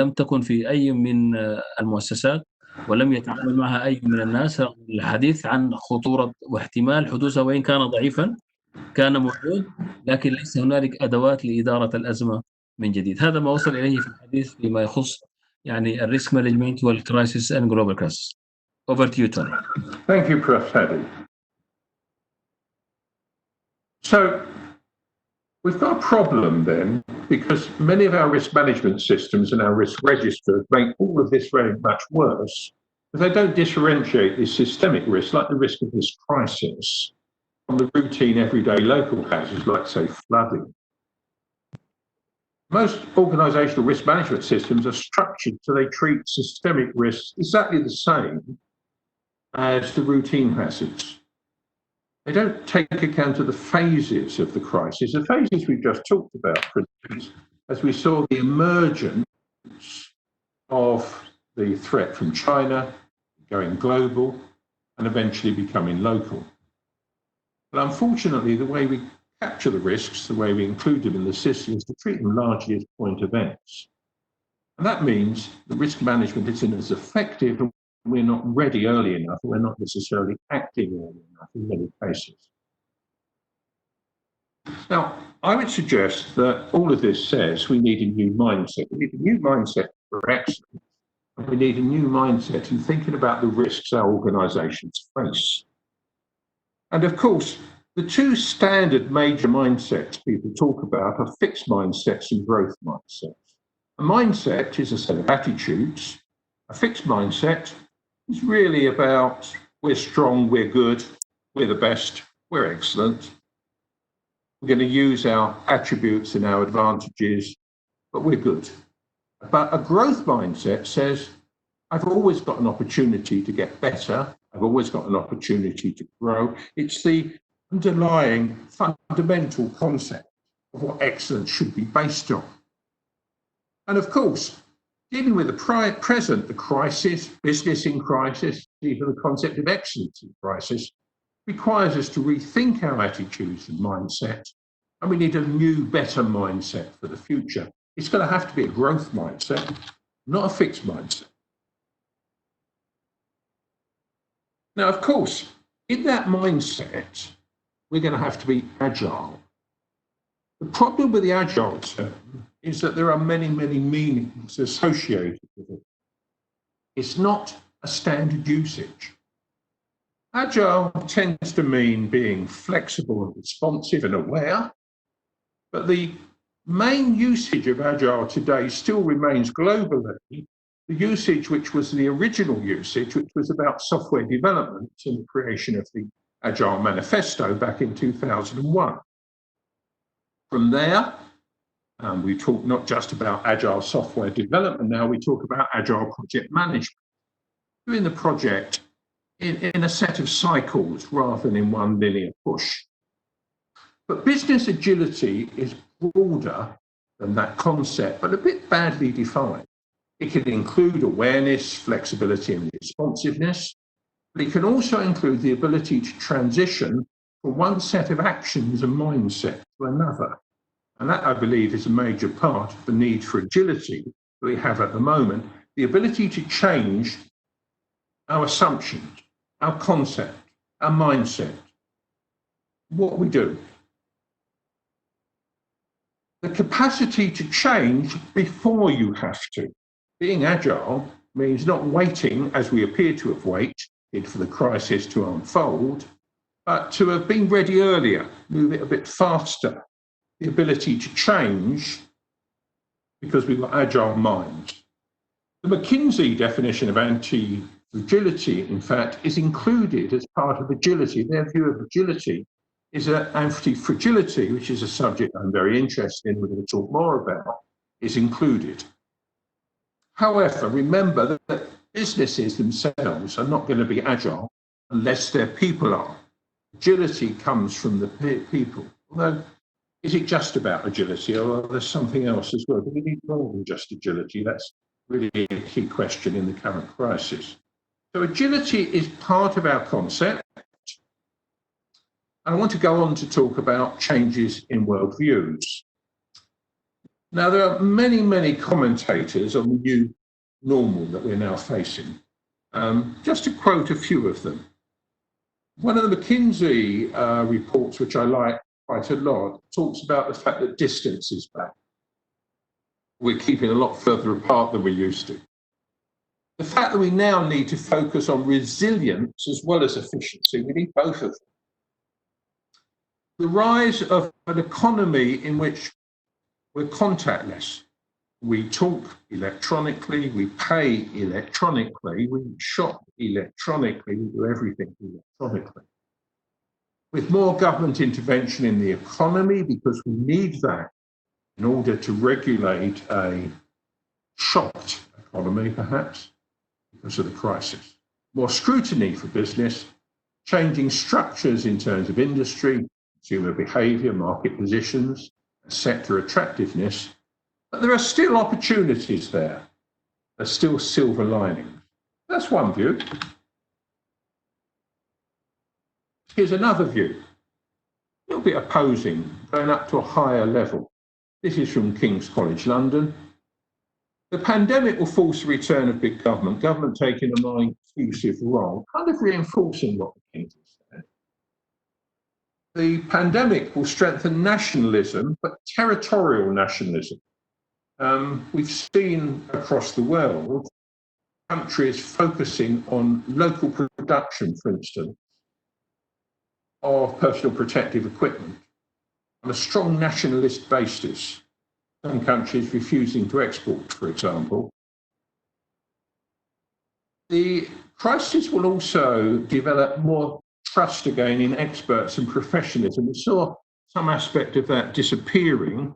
لم تكن في أي من المؤسسات، ولم يتعامل معها أي من الناس، رغم الحديث عن خطورة واحتمال حدوثها وإن كان ضعيفًا كان موجود، لكن ليس هنالك أدوات لإدارة الأزمة من جديد. هذا ما وصل إليه في الحديث فيما يخص يعني الrisk management والcrisis and global crisis. Over to you, Tony. Thank you, Prof. Hadi. So we've got a problem then, because many of our risk management systems and our risk registers make all of this very much worse, but they don't differentiate the systemic risk, like the risk of this crisis, from the routine everyday local hazards, like, say, flooding. Most organisational risk management systems are structured so they treat systemic risks exactly the same as the routine hazards. They don't take account of the phases of the crisis, the phases we've just talked about, for instance, as we saw the emergence of the threat from China going global and eventually becoming local. But unfortunately, the way we capture the risks, the way we include them in the system, is to treat them largely as point events. And that means the risk management isn't as effective, and we're not ready early enough, and we're not necessarily acting early enough in many cases. Now, I would suggest that all of this says we need a new mindset. We need a new mindset for excellence, and we need a new mindset in thinking about the risks our organisations face. And of course, the two standard major mindsets people talk about are fixed mindsets and growth mindsets. A mindset is a set of attitudes. A fixed mindset is really about we're strong, we're good, we're the best, we're excellent. We're going to use our attributes and our advantages, but we're good. But a growth mindset says, I've always got an opportunity to get better. I've always got an opportunity to grow. It's the underlying fundamental concept of what excellence should be based on. And of course, dealing with the present, the crisis, business in crisis, even the concept of excellence in crisis, requires us to rethink our attitudes and mindset, and we need a new, better mindset for the future. It's going to have to be a growth mindset, not a fixed mindset. Now, of course, in that mindset, we're going to have to be agile. The problem with the agile term is that there are many, many meanings associated with it. It's not a standard usage. Agile tends to mean being flexible and responsive and aware, but the main usage of agile today still remains globally the usage which was the original usage, which was about software development and the creation of the Agile Manifesto back in 2001. From there, we talk not just about agile software development now, we talk about agile project management, doing the project in a set of cycles rather than in one linear push. But business agility is broader than that concept, but a bit badly defined. It can include awareness, flexibility, and responsiveness, but it can also include the ability to transition from one set of actions and mindset to another. And that, I believe, is a major part of the need for agility that we have at the moment, the ability to change our assumptions, our concept, our mindset, what we do. The capacity to change before you have to. Being agile means not waiting, as we appear to have waited for the crisis to unfold, but to have been ready earlier, move it a bit faster, the ability to change because we've got agile minds. The McKinsey definition of anti-fragility, in fact, is included as part of agility. Their view of agility is that anti-fragility, which is a subject I'm very interested in, we're going to talk more about, is included. However, remember that businesses themselves are not going to be agile unless their people are. Agility comes from the people. Although, is it just about agility, or there's something else as well? Do we need more than just agility? That's really a key question in the current crisis. So agility is part of our concept. I want to go on to talk about changes in worldviews. Now, there are many, many commentators on the new normal that we're now facing. Just to quote a few of them. One of the McKinsey reports, which I like quite a lot, talks about the fact that distance is back. We're keeping a lot further apart than we used to. The fact that we now need to focus on resilience as well as efficiency, we need both of them. The rise of an economy in which we're contactless. We talk electronically, we pay electronically, we shop electronically, we do everything electronically. With more government intervention in the economy, because we need that in order to regulate a shocked economy, perhaps, because of the crisis. More scrutiny for business, changing structures in terms of industry, consumer behaviour, market positions, sector attractiveness, but there are still opportunities there. There's still silver linings. That's one view. Here's another view, a little bit opposing, going up to a higher level. This is from King's College London. The pandemic will force the return of big government, government taking a more inclusive role, kind of reinforcing what the King said. The pandemic will strengthen nationalism, but territorial nationalism. We've seen across the world countries focusing on local production, for instance, of personal protective equipment on a strong nationalist basis. Some countries refusing to export, for example. The crisis will also develop more trust again in experts and professionalism. We saw some aspect of that disappearing.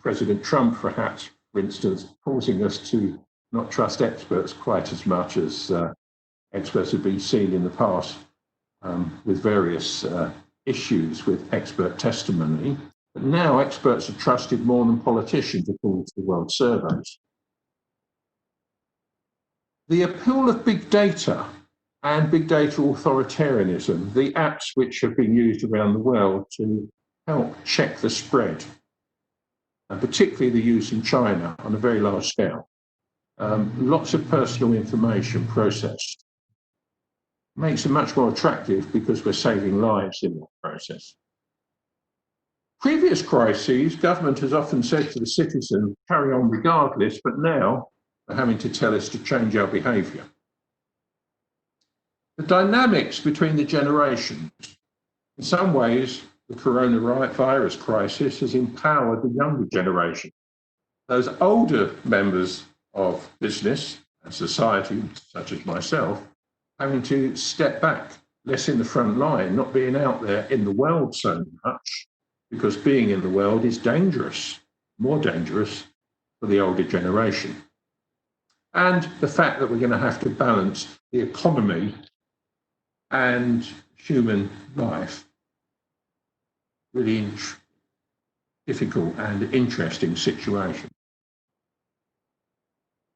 President Trump, perhaps, for instance, causing us to not trust experts quite as much as experts have been seen in the past with various issues with expert testimony. But now experts are trusted more than politicians, according to the World Surveys. The appeal of big data and big data authoritarianism, the apps which have been used around the world to help check the spread, and particularly the use in China on a very large scale. Lots of personal information processed. makes them much more attractive because we're saving lives in that process. Previous crises, government has often said to the citizen, carry on regardless, but now they're having to tell us to change our behaviour. The dynamics between the generations. In some ways, the coronavirus crisis has empowered the younger generation. Those older members of business and society, such as myself, having to step back, less in the front line, not being out there in the world so much, because being in the world is dangerous, more dangerous for the older generation. And the fact that we're going to have to balance the economy and human life. Really difficult and interesting situation.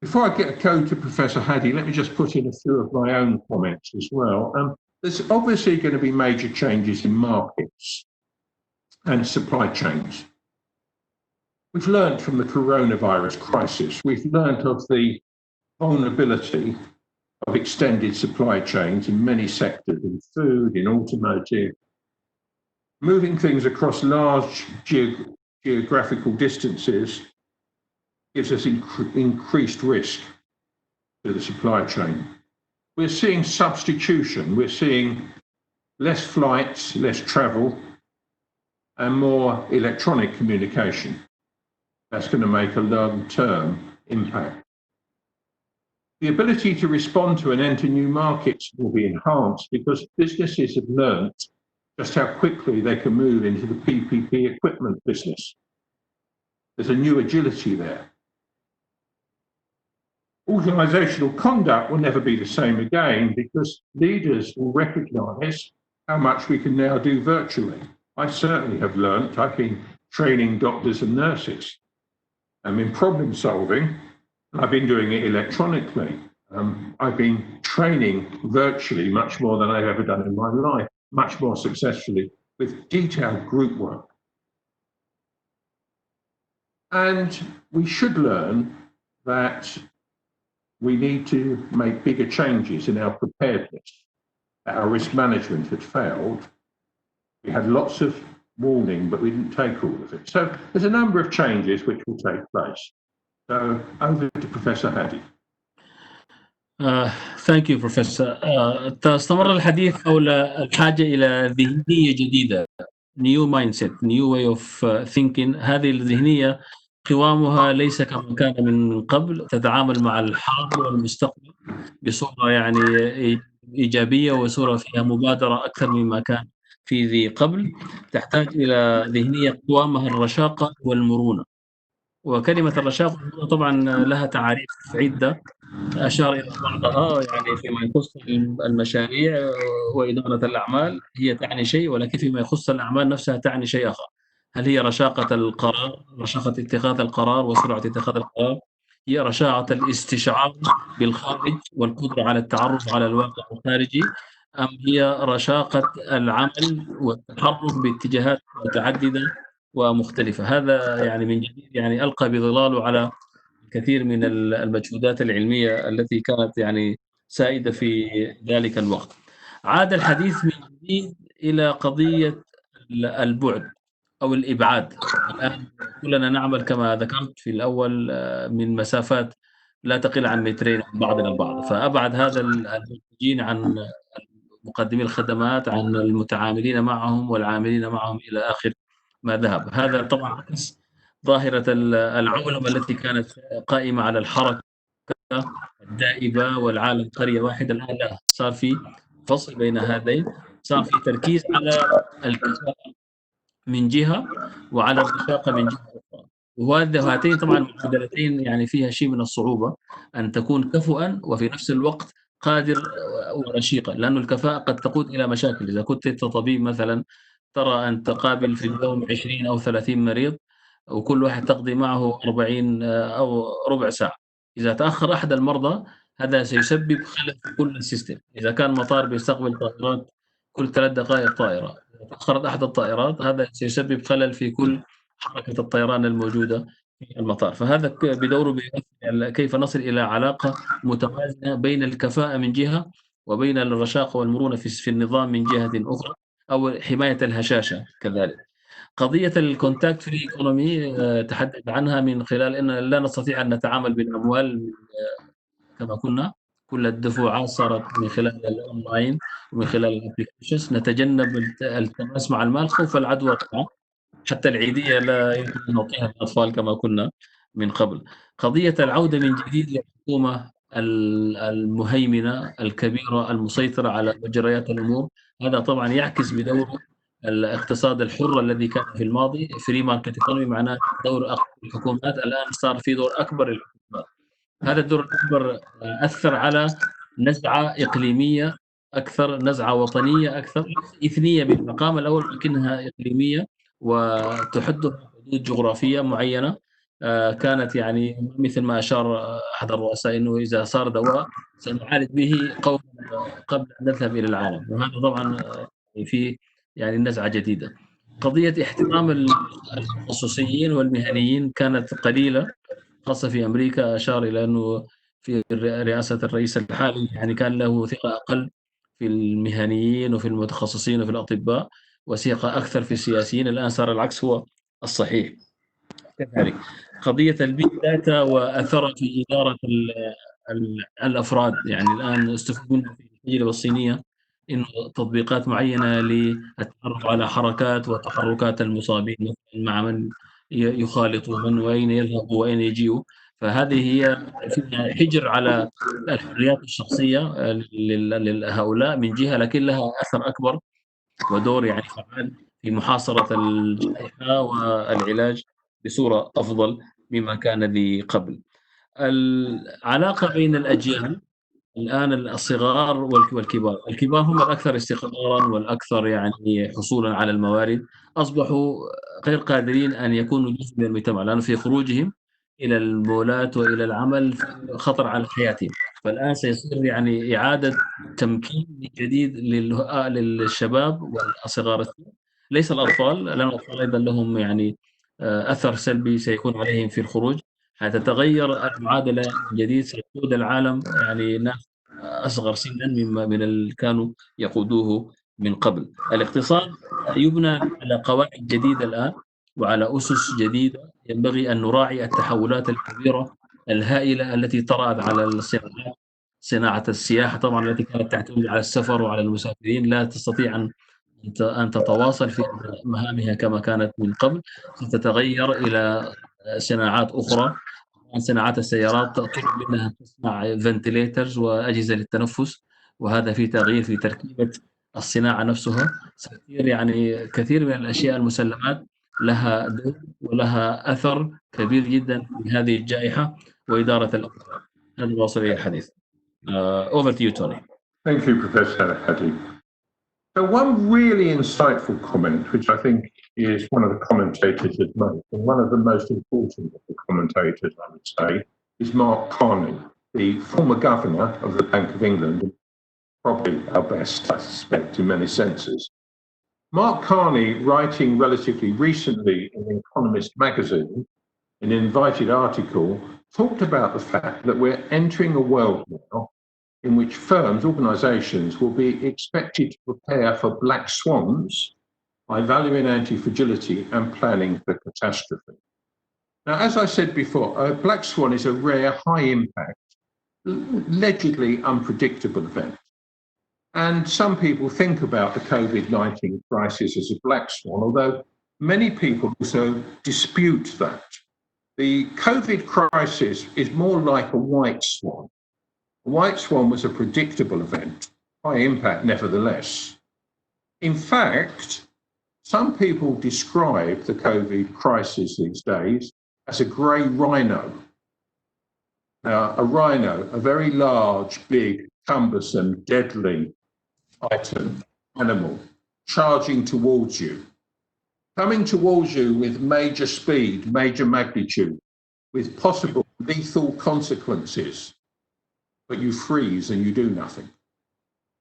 Before I go to Professor Hadi, let me just put in a few of my own comments as well. There's obviously going to be major changes in markets and supply chains. We've learned from the coronavirus crisis, we've learned of the vulnerability of extended supply chains in many sectors, in food, in automotive. Moving things across large geographical distances gives us increased risk to the supply chain. We're seeing substitution, we're seeing less flights, less travel, and more electronic communication. That's going to make a long-term impact. The ability to respond to and enter new markets will be enhanced because businesses have learned just how quickly they can move into the PPP equipment business. There's a new agility there. Organisational conduct will never be the same again because leaders will recognise how much we can now do virtually. I certainly have learnt, I've been training doctors and nurses. In problem solving, I've been doing it electronically. I've been training virtually much more than I've ever done in my life, much more successfully with detailed group work. And we should learn that we need to make bigger changes in our preparedness. Our risk management had failed. We had lots of warning, but we didn't take all of it. So there's a number of changes which will take place. So over to Professor Hadi. Thank you, Professor. تستمر الحديث حول الحاجة إلى ذهنية جديدة. New mindset, new way of thinking. هذه الذهنية قوامها ليس كما كان من قبل، تتعامل مع الحاضر والمستقبل بصورة يعني إيجابية وصورة فيها مبادرة أكثر مما كان في ذي قبل. تحتاج إلى ذهنية قوامها الرشاقة والمرونة. وكلمة الرشاقة طبعا لها تعاريف عدة أشار إلى بعضها، يعني فيما يخص المشاريع وإدارة الأعمال هي تعني شيء، ولكن فيما يخص الأعمال نفسها تعني شيء آخر. هل هي رشاقة القرار، رشاقة اتخاذ القرار وسرعة اتخاذ القرار؟ هي رشاقة الاستشعار بالخارج والقدرة على التعرف على الواقع الخارجي، أم هي رشاقة العمل والتحرك باتجاهات متعددة ومختلفة؟ هذا يعني من جديد يعني ألقى بظلاله على كثير من المجهودات العلمية التي كانت يعني سائدة في ذلك الوقت. عاد الحديث من جديد إلى قضية البعد أو الإبعاد. الآن كلنا نعمل كما ذكرت في الأول من مسافات لا تقل عن مترين عن بعضنا البعض، فأبعد هذا المنتجين عن مقدمي الخدمات، عن المتعاملين معهم والعاملين معهم إلى آخر ما ذهب. هذا طبعا عكس ظاهرة العولمة التي كانت قائمة على الحركة الدائبة والعالم قرية واحدة. الآن لا، صار في فصل بين هذين، صار في تركيز على الكفاءة من جهة وعلى الرشاقة من جهة أخرى. وهاتين طبعا معادلتين يعني فيها شيء من الصعوبة، أن تكون كفؤا وفي نفس الوقت قادر ورشيقا، لأن الكفاءة قد تقود إلى مشاكل. إذا كنت أنت طبيب مثلا ترى أن تقابل في اليوم 20 أو 30 مريض وكل واحد تقضي معه 40 أو ربع ساعة، إذا تأخر أحد المرضى هذا سيسبب خلل في كل السيستم. إذا كان مطار بيستقبل طائرات كل 3 دقائق طائرة، إذا تأخرت أحد الطائرات هذا سيسبب خلل في كل حركة الطيران الموجودة في المطار. فهذا بدوره بيؤثر على كيف نصل إلى علاقة متوازنة بين الكفاءة من جهة وبين الرشاقة والمرونة في النظام من جهة أخرى، أو حماية الهشاشة كذلك. قضية الcontact free economy تحدث عنها من خلال أن لا نستطيع أن نتعامل بالأموال كما كنا، كل الدفوعات صارت من خلال الأونلاين ومن خلال الapplications، نتجنب التماس مع المال خوف العدوى طبعًا. حتى العيدية لا يمكن أن نعطيها للأطفال كما كنا من قبل. قضية العودة من جديد للحكومة المهيمنة الكبيرة المسيطرة على مجريات الأمور، هذا طبعًا يعكس بدوره الاقتصاد الحر الذي كان في الماضي free market economy، معناه دور الحكومات، الآن صار في دور أكبر للحكومات. هذا الدور الأكبر أثّر على نزعة إقليمية أكثر، نزعة وطنية أكثر، إثنية بالمقام الأول ولكنها إقليمية وتحدها حدود جغرافية معينة. كانت يعني مثل ما أشار أحد الرؤساء إنه إذا صار دواء سنعالج به قومًا قبل أن نذهب إلى العالم، وهذا طبعًا في يعني نزعة جديدة. قضية احترام التخصصيين والمهنيين كانت قليلة، خاصة في أمريكا. أشار إلى أنه في رئاسة الرئيس الحالي يعني كان له ثقة أقل في المهنيين وفي المتخصصين وفي الأطباء، وثقة أكثر في السياسيين. الآن صار العكس هو الصحيح. كذلك قضية البيج داتا وأثرها في إدارة الأفراد، يعني الآن استفيد منها في التجربة الصينية، إنه تطبيقات معينة للتعرف على حركات وتحركات المصابين مثلًا مع من يخالطوا من، وأين يذهبوا وأين يجيئوا. فهذه هي فيها حجر على الحريات الشخصية هؤلاء من جهة، لكن لها أثر أكبر ودور يعني فعال في محاصرة الجائحة والعلاج بصورة أفضل مما كان ذي قبل. العلاقة بين الأجيال الآن، الصغار والكبار، الكبار هم الأكثر استقرارًا والأكثر يعني حصولًا على الموارد، أصبحوا غير قادرين أن يكونوا جزء من المجتمع، لأنه في خروجهم إلى المولات وإلى العمل خطر على حياتهم. فالآن سيصير يعني إعادة تمكين من جديد للشباب والصغار السن، ليس الأطفال، لأن الأطفال أيضًا لهم يعني أثر سلبي سيكون عليهم في الخروج. حتتغير المعادلة من جديد، سيقود العالم يعني ناس أصغر سنًا من كانوا يقودوه من قبل. الاقتصاد يُبنى على قواعد جديدة الآن وعلى أُسس جديدة، ينبغي أن نراعي التحولات الكبيرة الهائلة التي طرأت على الصناعات. صناعة السياحة طبعًا التي كانت تعتمد على السفر وعلى المسافرين لا تستطيع أن تتواصل في مهامها كما كانت من قبل، ستتغير إلى صناعات أخرى. صناعات السيارات طلب منها تصنع ventilators وأجهزة للتنفس، وهذا في تغيير في تركيبة الصناعة نفسها. سيصير يعني كثير من الأشياء المسلمات لها دور ولها أثر كبير جدًا في هذه الجائحة وإدارة الأمور. هذا ما وصل إليه الحديث. Over to you, Tony. Thank you, Professor Hadi. So one really insightful comment, which I think is one of the commentators has made, and one of the most important of the commentators, I would say, is Mark Carney, the former governor of the Bank of England, probably our best, I suspect, in many senses. Mark Carney, writing relatively recently in The Economist magazine, in an invited article, talked about the fact that we're entering a world now in which firms, organisations will be expected to prepare for black swans by valuing anti-fragility and planning for catastrophe. Now, as I said before, a black swan is a rare, high-impact, allegedly unpredictable event. And some people think about the COVID-19 crisis as a black swan, although many people also dispute that. The COVID crisis is more like a white swan. The white swan was a predictable event, high impact nevertheless. In fact, some people describe the COVID crisis these days as a grey rhino. Now, a rhino, a very large, big, cumbersome, deadly animal, charging towards you, coming towards you with major speed, major magnitude, with possible lethal consequences, but you freeze and you do nothing.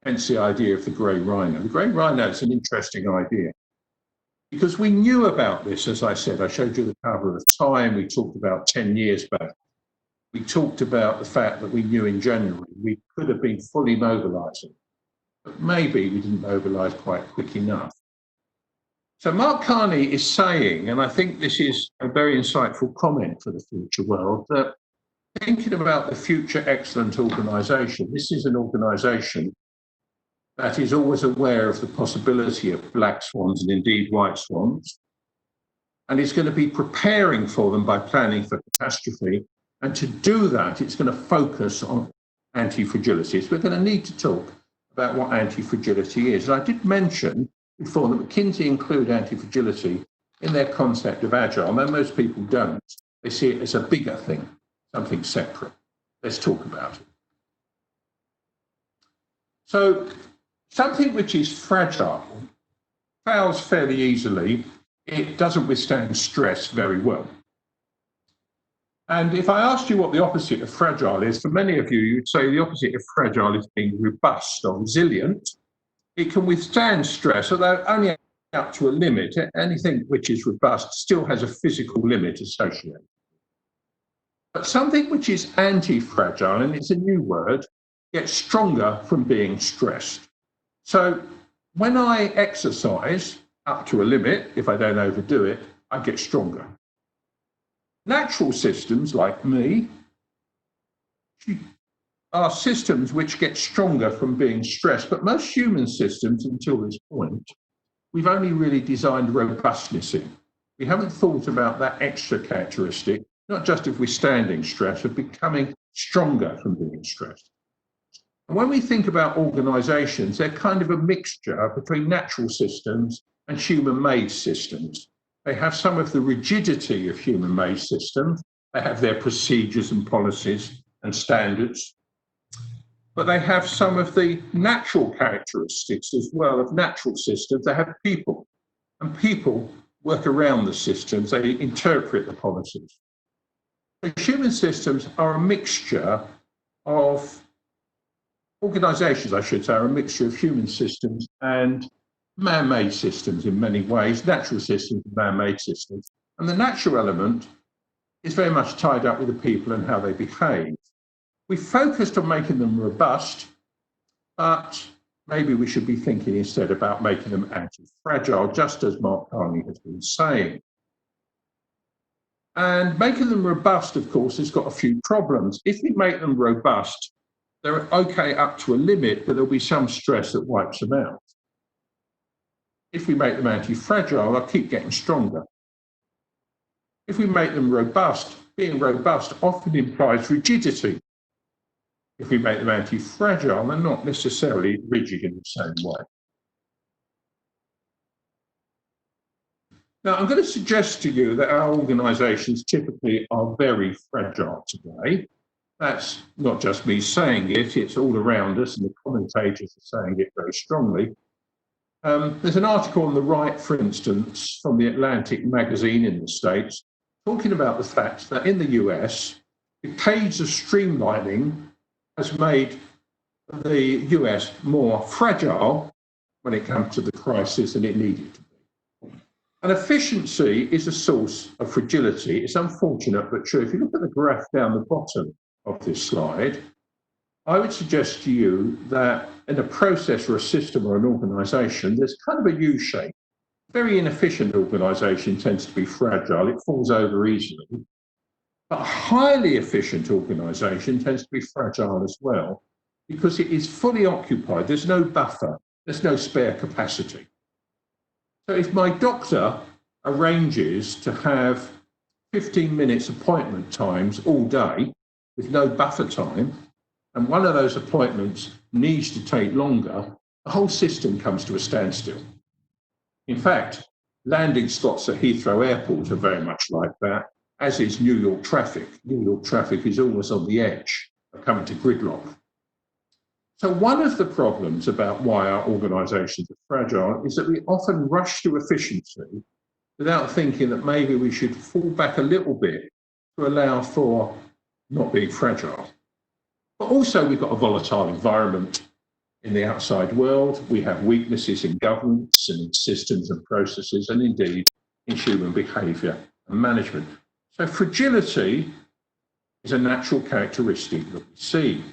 Hence the idea of the grey rhino. The grey rhino is an interesting idea because we knew about this, as I said. I showed you the cover of Time. We talked about 10 years back. We talked about the fact that we knew in January we could have been fully mobilising, but maybe we didn't mobilise quite quick enough. So Mark Carney is saying, and I think this is a very insightful comment for the future world, that thinking about the future excellent organisation, this is an organisation that is always aware of the possibility of black swans and indeed white swans, and it's going to be preparing for them by planning for catastrophe. And to do that, it's going to focus on anti-fragilities. We're going to need to talk about what anti-fragility is. And I did mention before that McKinsey include anti-fragility in their concept of agile. Now, most people don't. They see it as a bigger thing, something separate. Let's talk about it. So something which is fragile fails fairly easily. It doesn't withstand stress very well. And if I asked you what the opposite of fragile is, for many of you, you'd say the opposite of fragile is being robust or resilient. It can withstand stress, although only up to a limit. Anything which is robust still has a physical limit associated. But something which is anti-fragile, and it's a new word, gets stronger from being stressed. So when I exercise up to a limit, if I don't overdo it, I get stronger. Natural systems like me are systems which get stronger from being stressed, but most human systems until this point, we've only really designed robustness in. We haven't thought about that extra characteristic, not just of withstanding stress, of becoming stronger from being stressed. And when we think about organizations, they're kind of a mixture between natural systems and human-made systems. They have some of the rigidity of human-made systems. They have their procedures and policies and standards. But they have some of the natural characteristics as well of natural systems. They have people, and people work around the systems. They interpret the policies. The human systems are a mixture of organizations, I should say, are a mixture of human systems and man-made systems in many ways, natural systems and man-made systems. And the natural element is very much tied up with the people and how they behave. We focused on making them robust, but maybe we should be thinking instead about making them anti-fragile, just as Mark Carney has been saying. And making them robust, of course, has got a few problems. If we make them robust, they're okay up to a limit, but there'll be some stress that wipes them out. If we make them anti-fragile, they'll keep getting stronger. If we make them robust, being robust often implies rigidity. If we make them anti-fragile, they're not necessarily rigid in the same way. Now, I'm going to suggest to you that our organisations typically are very fragile today. That's not just me saying it, it's all around us, and the commentators are saying it very strongly. There's an article on the right, for instance, from the Atlantic magazine in the States, talking about the fact that in the US, decades of streamlining has made the US more fragile when it comes to the crisis than it needed to be. And efficiency is a source of fragility. It's unfortunate, but true. If you look at the graph down the bottom of this slide, I would suggest to you that in a process or a system or an organisation, there's kind of a U shape. Very inefficient organisation tends to be fragile. It falls over easily. But a highly efficient organisation tends to be fragile as well because it is fully occupied. There's no buffer. There's no spare capacity. So if my doctor arranges to have 15 minutes appointment times all day with no buffer time, and one of those appointments needs to take longer, the whole system comes to a standstill. In fact, landing slots at Heathrow Airport are very much like that, as is New York traffic. New York traffic is always on the edge of coming to gridlock. So one of the problems about why our organisations are fragile is that we often rush to efficiency without thinking that maybe we should fall back a little bit to allow for not being fragile. But also we've got a volatile environment in the outside world. We have weaknesses in governance and in systems and processes, and indeed in human behaviour and management. So fragility is a natural characteristic that we see.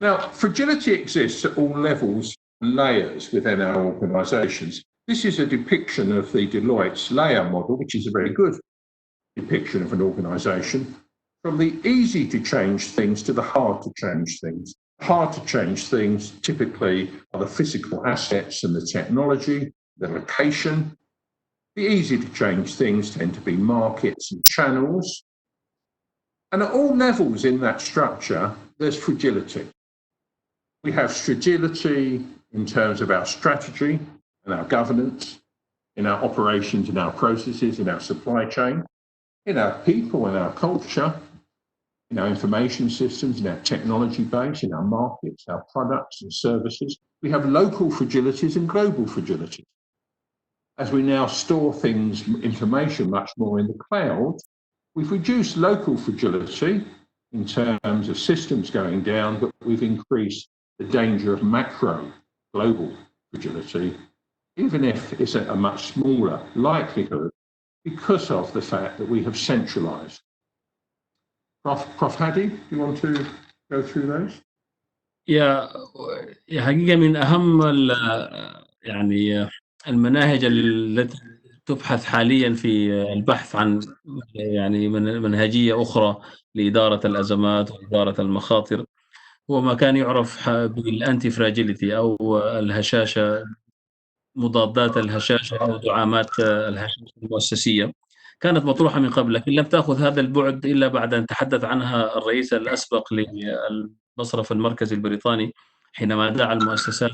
Now, fragility exists at all levels and layers within our organisations. This is a depiction of the Deloitte's layer model, which is a very good depiction of an organisation, from the easy to change things to the hard to change things. Hard to change things typically are the physical assets and the technology, the location. The easy to change things tend to be markets and channels. And at all levels in that structure, there's fragility. We have fragility in terms of our strategy and our governance, in our operations, in our processes, in our supply chain, in our people, in our culture, in our information systems, in our technology base, in our markets, our products and services. We have local fragilities and global fragilities. As we now store things, information much more in the cloud, we've reduced local fragility in terms of systems going down, but we've increased the danger of macro global fragility, even if it's a much smaller likelihood because of the fact that we have centralized. Prof Hadi, do you want to go through those? يا حقيقة من أهم يعني المناهج التي تبحث حاليا في البحث عن يعني منهجية أخرى لإدارة الأزمات وإدارة المخاطر هو ما كان يعرف بالأنتي فراجيليتي أو الهشاشة، مضادات الهشاشة أو دعامات الهشاشة المؤسسية. كانت مطروحة من قبل، لكن لم تأخذ هذا البُعد إلا بعد أن تحدث عنها الرئيس الأسبق للمصرف المركزي البريطاني، حينما دعا المؤسسات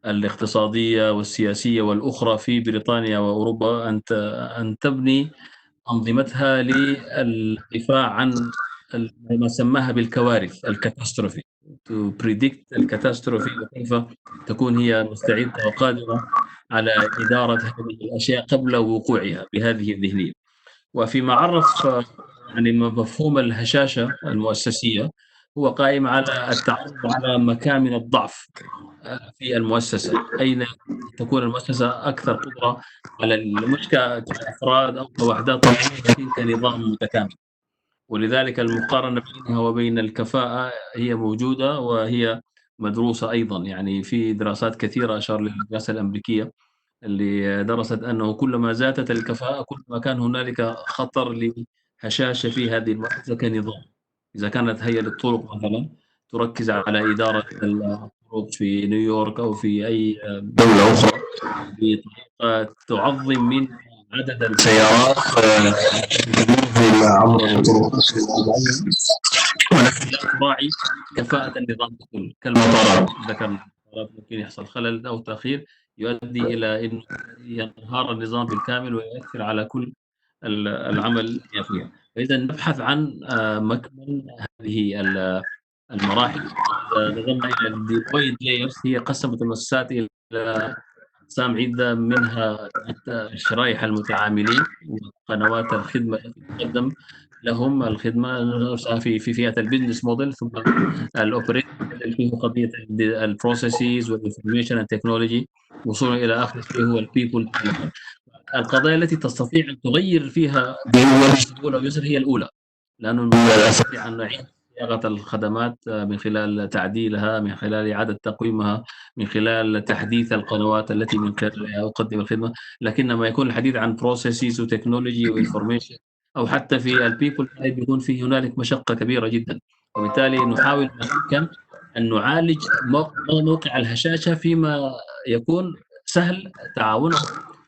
الاقتصادية والسياسية والأخرى في بريطانيا وأوروبا أن تبني أنظمتها للدفاع عن ما سماها بالكوارث الcatastrophe to predict الcatastrophe وكيف تكون هي مستعدة وقادرة على إدارة هذه الأشياء قبل وقوعها بهذه الذهنية. وفيما عرف يعني مفهوم الهشاشة المؤسسية هو قائم على التعرف على مكامن الضعف في المؤسسة، أين تكون المؤسسة أكثر قدرة على مش كأفراد أو كوحدات ولكن كنظام متكامل. ولذلك المقارنة بينها وبين الكفاءة هي موجودة وهي مدروسة أيضًا، يعني في دراسات كثيرة أشار للدراسة الأمريكية اللي درست أنه كلما زادت الكفاءة كلما كان هنالك خطر لهشاشة في هذه المؤسسة كنظام. إذا كانت هيئة الطرق مثلًا تركز على إدارة الطرق في نيويورك أو في أي دولة أخرى بطريقة تعظم من عدد السيارات في عبر الطرق ولكن لا تراعي كفاءة النظام ككل كالمطارات. ذكرنا المطارات ممكن يحصل خلل أو تأخير يؤدي إلى إنه ينهار النظام بالكامل ويؤثر على كل العمل فيها. فإذا نبحث عن مكمن هذه المراحل. إذا نظرنا إلى الديبلويد layers هي قسمت المؤسسات إلى أقسام عدة، منها شرائح المتعاملين وقنوات الخدمة التي تقدم لهم الخدمة نفسها في فئة البزنس موديل، ثم الأوبريشن اللي فيه قضية البروسيسز والانفورميشن والتكنولوجي، وصولا إلى آخر شيء هو البيبل. القضايا التي تستطيع أن تغير فيها بسهولة ويسر هي الأولى، لأنه نستطيع أن نعيد صياغة الخدمات من خلال تعديلها، من خلال إعادة تقويمها، من خلال تحديث القنوات التي من خلالها أقدم الخدمة. لكنما يكون الحديث عن processes وتكنولوجي وinformation أو حتى في الpeople side بيكون في هنالك مشقة كبيرة جدًا، وبالتالي نحاول ما أمكن أن نعالج موقع الهشاشة فيما يكون سهل تعاونهم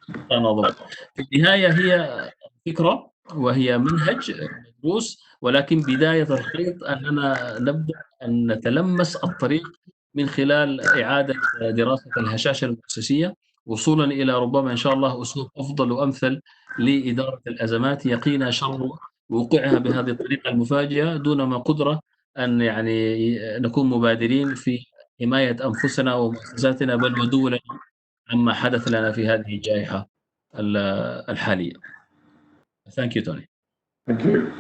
والتناظر. في النهاية هي فكرة وهي منهج مدروس، ولكن بداية الخيط أننا نبدأ أن نتلمس الطريق من خلال إعادة دراسة الهشاشة المؤسسية، وصولًا إلى ربما إن شاء الله أسلوب أفضل وأمثل لإدارة الأزمات يقينا شر وقوعها بهذه الطريقة المفاجئة دونما قدرة أن يعني نكون مبادرين في حماية أنفسنا ومؤسساتنا بل ودولنا عما حدث لنا في هذه الجائحة الحالية. Thank you, Tony. Thank you.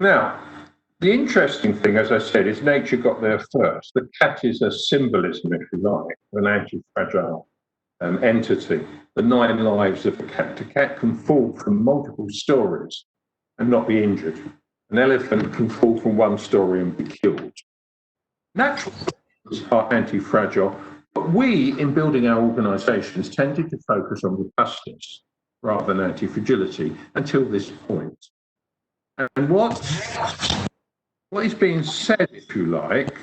Now, the interesting thing, as I said, is nature got there first. The cat is a symbolism, if you like, of an anti-fragile entity. The 9 lives of a cat. A cat can fall from multiple stories and not be injured. An elephant can fall from one story and be killed. Natural are anti-fragile, but we, in building our organisations, tended to focus on robustness rather than anti-fragility until this point. And what is being said, if you like,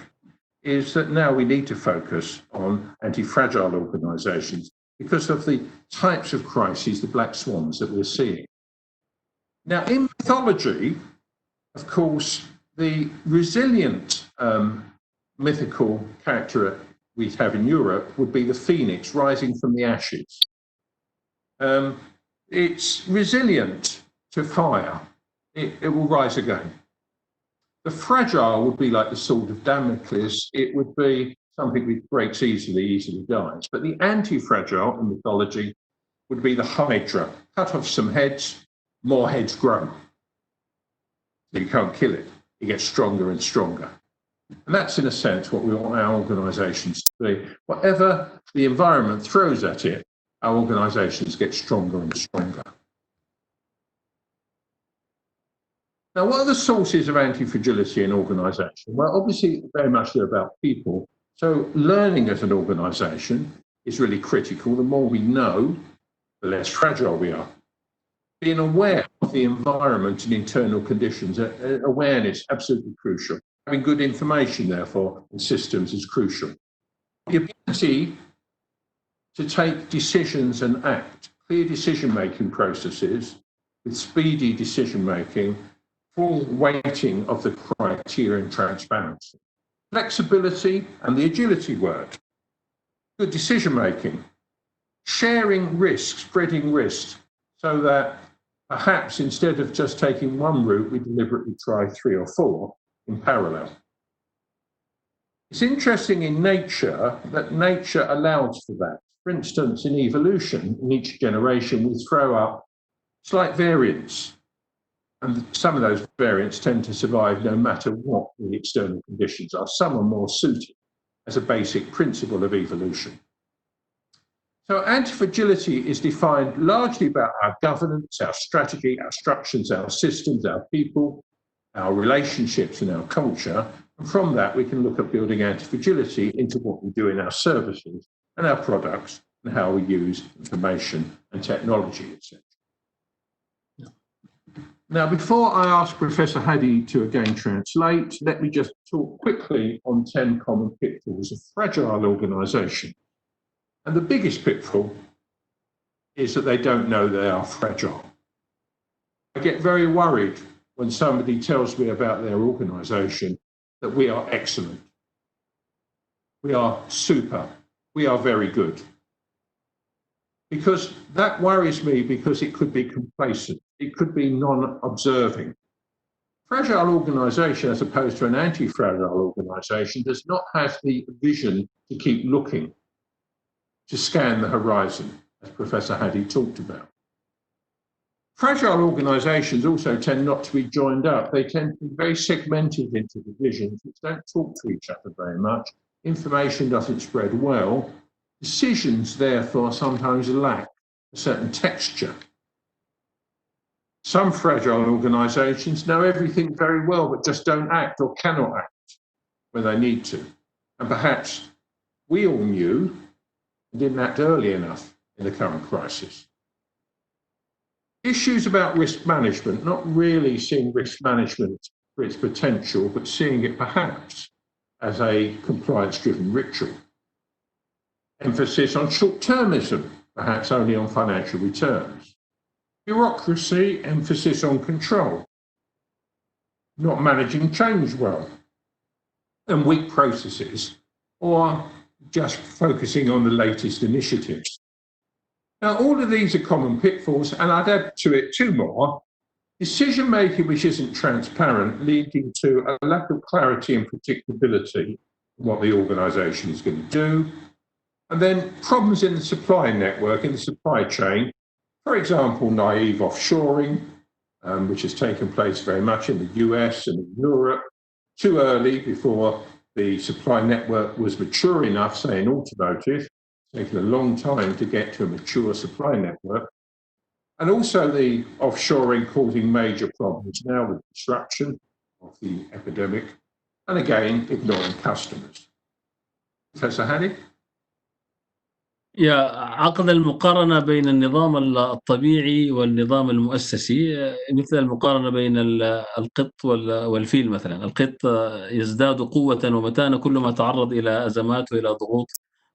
is that now we need to focus on anti-fragile organisations because of the types of crises, the black swans that we're seeing. Now, in mythology, of course, the resilient mythical character we have in Europe would be the phoenix rising from the ashes. It's resilient to fire. It will rise again. The fragile would be like the sword of Damocles. It would be something that breaks easily dies. But the anti-fragile in mythology would be the hydra. Cut off some heads, more heads grow. You can't kill it. It gets stronger and stronger. And that's, in a sense, what we want our organisations to be. Whatever the environment throws at it, our organisations get stronger and stronger. Now, what are the sources of anti-fragility in organisation? Well, obviously, very much they're about people. So learning as an organisation is really critical. The more we know, the less fragile we are. Being aware of the environment and internal conditions, awareness, absolutely crucial. Having good information, therefore, and systems is crucial. The ability to take decisions and act, clear decision-making processes with speedy decision-making, full weighting of the criteria and transparency. Flexibility and the agility word. Good decision-making. Sharing risks, spreading risks, so that perhaps instead of just taking one route, we deliberately try 3 or 4 in parallel. It's interesting in nature that nature allows for that. For instance, in evolution, in each generation, we throw up slight variants. And some of those variants tend to survive no matter what the external conditions are. Some are more suited as a basic principle of evolution. So anti-fragility is defined largely about our governance, our strategy, our structures, our systems, our people, our relationships and our culture. And from that, we can look at building anti-fragility into what we do in our services and our products and how we use information and technology, etc. Now, before I ask Professor Hadi to again translate, let me just talk quickly on 10 common pitfalls of fragile organisation. And the biggest pitfall is that they don't know they are fragile. I get very worried when somebody tells me about their organisation that we are excellent, we are super, we are very good. Because that worries me because it could be complacent, it could be non-observing. Fragile organisation, as opposed to an anti-fragile organisation, does not have the vision to keep looking, to scan the horizon, as Professor Hadi talked about. Fragile organisations also tend not to be joined up. They tend to be very segmented into divisions which don't talk to each other very much. Information doesn't spread well. Decisions, therefore, sometimes lack a certain texture. Some fragile organisations know everything very well, but just don't act or cannot act when they need to. And perhaps we all knew and didn't act early enough in the current crisis. Issues about risk management, not really seeing risk management for its potential, but seeing it perhaps as a compliance-driven ritual. Emphasis on short-termism, perhaps only on financial returns. Bureaucracy, emphasis on control. Not managing change well. And weak processes, or just focusing on the latest initiatives. Now, all of these are common pitfalls, and I'd add to it 2 more. Decision-making which isn't transparent, leading to a lack of clarity and predictability in what the organisation is going to do. And then problems in the supply network, in the supply chain. For example, naive offshoring, which has taken place very much in the US and in Europe, too early before the supply network was mature enough, say in automotive, taken a long time to get to a mature supply network. And also the offshoring causing major problems now with disruption of the epidemic, and again, ignoring customers. Professor Hanny? يا عقد المقارنة بين النظام الطبيعي والنظام المؤسسي مثل المقارنة بين القط والفيل مثلا. القط يزداد قوة ومتانة كلما تعرض إلى أزمات وإلى ضغوط،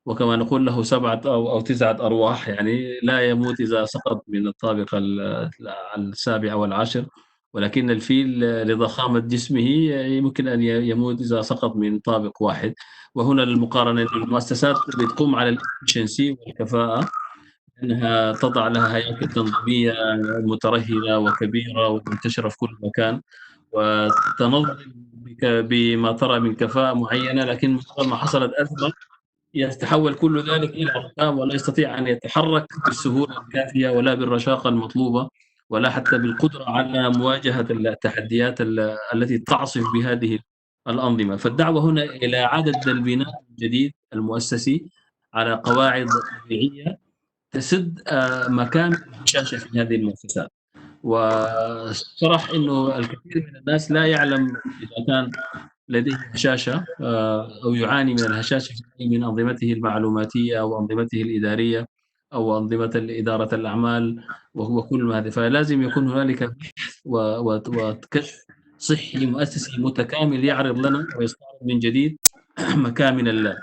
وكما نقول له 7 أو 9 أرواح، يعني لا يموت إذا سقط من الطابق السابع أو العاشر، ولكن الفيل لضخامة جسمه يمكن أن يموت إذا سقط من طابق واحد. وهنا المقارنة، المؤسسات بتقوم على الإفشنسي والكفاءة، أنها تضع لها هياكل تنظيمية مترهلة وكبيرة ومنتشرة في كل مكان، وتنظم بما ترى من كفاءة معينة، لكن مجرد ما حصلت أزمة يتحول كل ذلك إلى رقم، ولا يستطيع أن يتحرك بالسهولة الكافية ولا بالرشاقة المطلوبة ولا حتى بالقدرة على مواجهة التحديات التي تعصف بهذه الأنظمة. فالدعوة هنا إلى إعادة البناء الجديد المؤسسي على قواعد طبيعية تسد مكان الهشاشة في هذه المؤسسات. وصرح إنه الكثير من الناس لا يعلم إذا كان لديه هشاشة أو يعاني من الهشاشة من أنظمته المعلوماتية أو أنظمته الإدارية أو أنظمة إدارة الأعمال وهو كل هذا. فلازم يكون هنالك بحث وكشف صحي مؤسسي متكامل يعرض لنا ويستعرض من جديد مكامن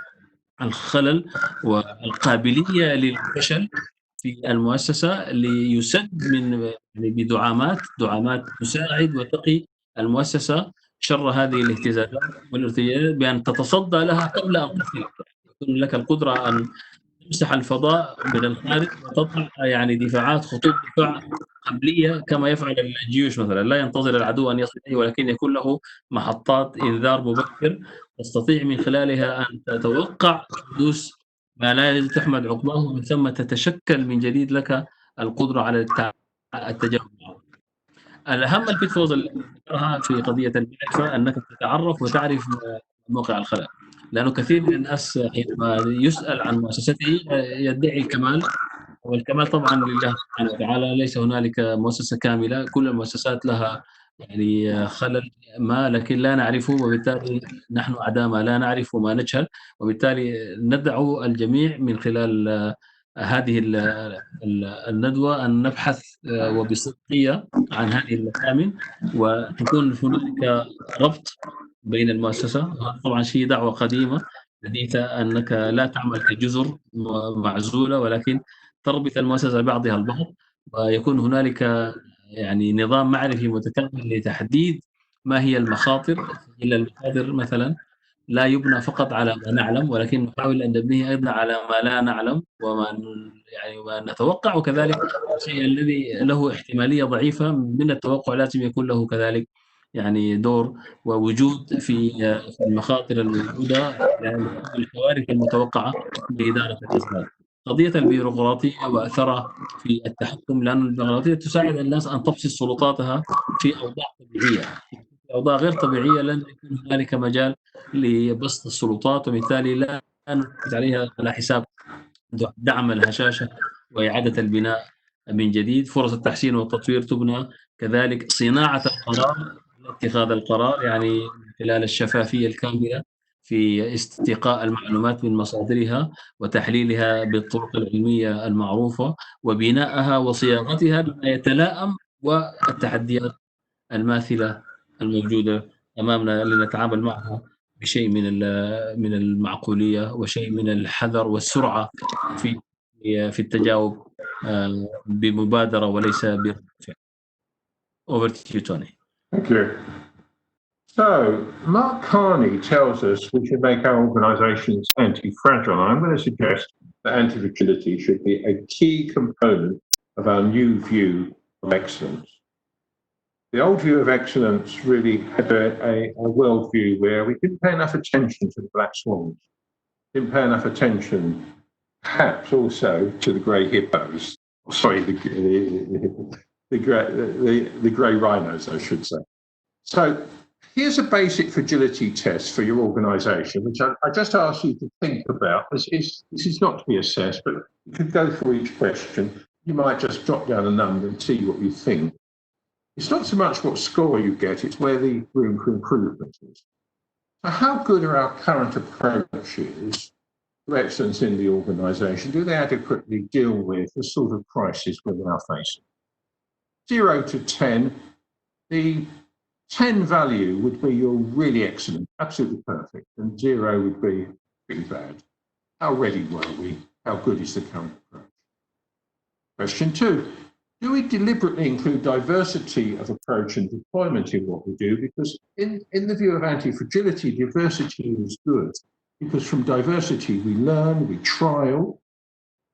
الخلل والقابلية للفشل في المؤسسة ليسد من يعني بدعامات تساعد وتقي المؤسسة شر هذه الاهتزازات والارتجاجات بأن تتصدى لها قبل أن تصل. يكون لك القدرة أن تمسح الفضاء من الخارج وتضع يعني دفاعات، خطوط دفاع قبلية كما يفعل الجيوش مثلا، لا ينتظر العدو أن يصل إليه ولكن يكون له محطات إنذار مبكر تستطيع من خلالها أن تتوقع حدوث ما لا تحمد عقباه، ومن ثم تتشكل من جديد لك القدرة على التجاوب. الأهم البيتفولز اللي ذكرها في قضية المعرفة أنك تتعرف وتعرف موقع الخلل، لأنه كثير من الناس حينما يسأل عن مؤسسته يدعي الكمال، والكمال طبعا لله سبحانه وتعالى، ليس هنالك مؤسسة كاملة، كل المؤسسات لها يعني خلل ما لكن لا نعرفه، وبالتالي نحن أعداء ما لا نعرف وما نجهل، وبالتالي ندعو الجميع من خلال هذه الندوة أن نبحث وبصدقية عن هذه المكامن، وتكون هنالك ربط بين المؤسسة. طبعا شيء دعوة قديمة حديثة أنك لا تعمل كجزر معزولة، ولكن تربط المؤسسة بعضها البعض، ويكون هنالك يعني نظام معرفي متكامل لتحديد ما هي المخاطر. إلا المخاطر مثلا لا يبنى فقط على ما نعلم، ولكن نحاول أن نبنيه أيضا على ما لا نعلم يعني ما نتوقع، وكذلك الشيء الذي له احتمالية ضعيفة من التوقع لازم يكون له كذلك يعني دور ووجود في المخاطر الموجودة، يعني الكوارث المتوقعة لإدارة الأزمات. قضية البيروقراطية وأثرها في التحكم، لأن البيروقراطية تساعد الناس أن تفصل سلطاتها في أوضاع طبيعية. في أوضاع غير طبيعية لن يكون هنالك مجال لبسط السلطات، وبالتالي لا نركز عليها على حساب دعم الهشاشة وإعادة البناء من جديد. فرص التحسين والتطوير تبنى كذلك صناعة القرار، اتخاذ القرار يعني من خلال الشفافية الكاملة في استقاء المعلومات من مصادرها وتحليلها بالطرق العلمية المعروفة وبنائها وصياغتها بما يتلائم والتحديات الماثلة الموجودة أمامنا لنتعامل معها بشيء من المعقولية وشيء من الحذر والسرعة في في التجاوب بمبادرة وليس برد فعل. Over to you, Tony. Thank you. So, Mark Carney tells us we should make our organisations anti-fragile. I'm going to suggest that anti-fragility should be a key component of our new view of excellence. The old view of excellence really had a worldview where we didn't pay enough attention to the black swans, didn't pay enough attention, perhaps also to the grey hippos. Sorry, the grey rhinos, I should say. So here's a basic fragility test for your organisation, which I just ask you to think about. This is not to be assessed, but you could go through each question. You might just drop down a number and see what you think. It's not so much what score you get, it's where the room for improvement is. So how good are our current approaches to excellence in the organisation? Do they adequately deal with the sort of crisis we're now facing? 0 to 10, the 10 value would be you're really excellent, absolutely perfect, and 0 would be pretty bad. How ready were we? How good is the current approach? Question 2, do we deliberately include diversity of approach and deployment in what we do? Because in the view of anti-fragility, diversity is good, because from diversity we learn, we trial,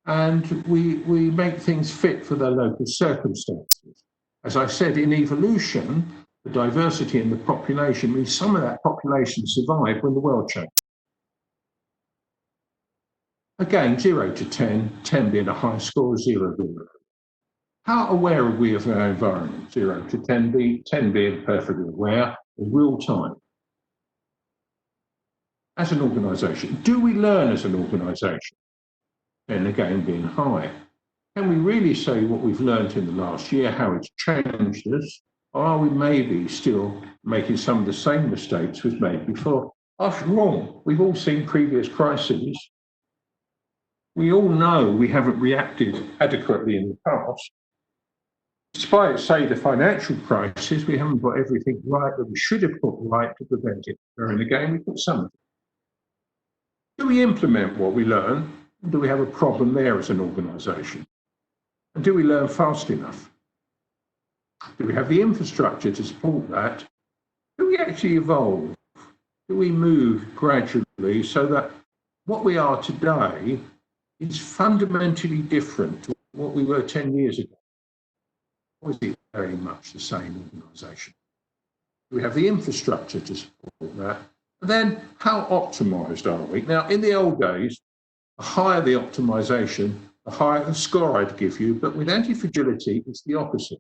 and we make things fit for their local circumstances. As I said, in evolution, the diversity in the population means some of that population survived when the world changed. Again, 0 to 10, 10 being a high score, 0 being low. How aware are we of our environment? 0 to 10 being perfectly aware in real time. As an organisation, do we learn as an organisation? 10 again being high. Can we really say what we've learned in the last year, how it's changed us? Or are we maybe still making some of the same mistakes we've made before? After all, we've all seen previous crises. We all know we haven't reacted adequately in the past. Despite, say, the financial crisis, we haven't got everything right that we should have put right to prevent it occurring again. We put some of it. Do we implement what we learn? Do we have a problem there as an organisation? And do we learn fast enough? Do we have the infrastructure to support that? Do we actually evolve? Do we move gradually so that what we are today is fundamentally different to what we were 10 years ago? Or is it very much the same organisation? Do we have the infrastructure to support that? And then how optimised are we? Now, in the old days, the higher the optimisation, the higher the score I'd give you, but with anti-fragility, it's the opposite.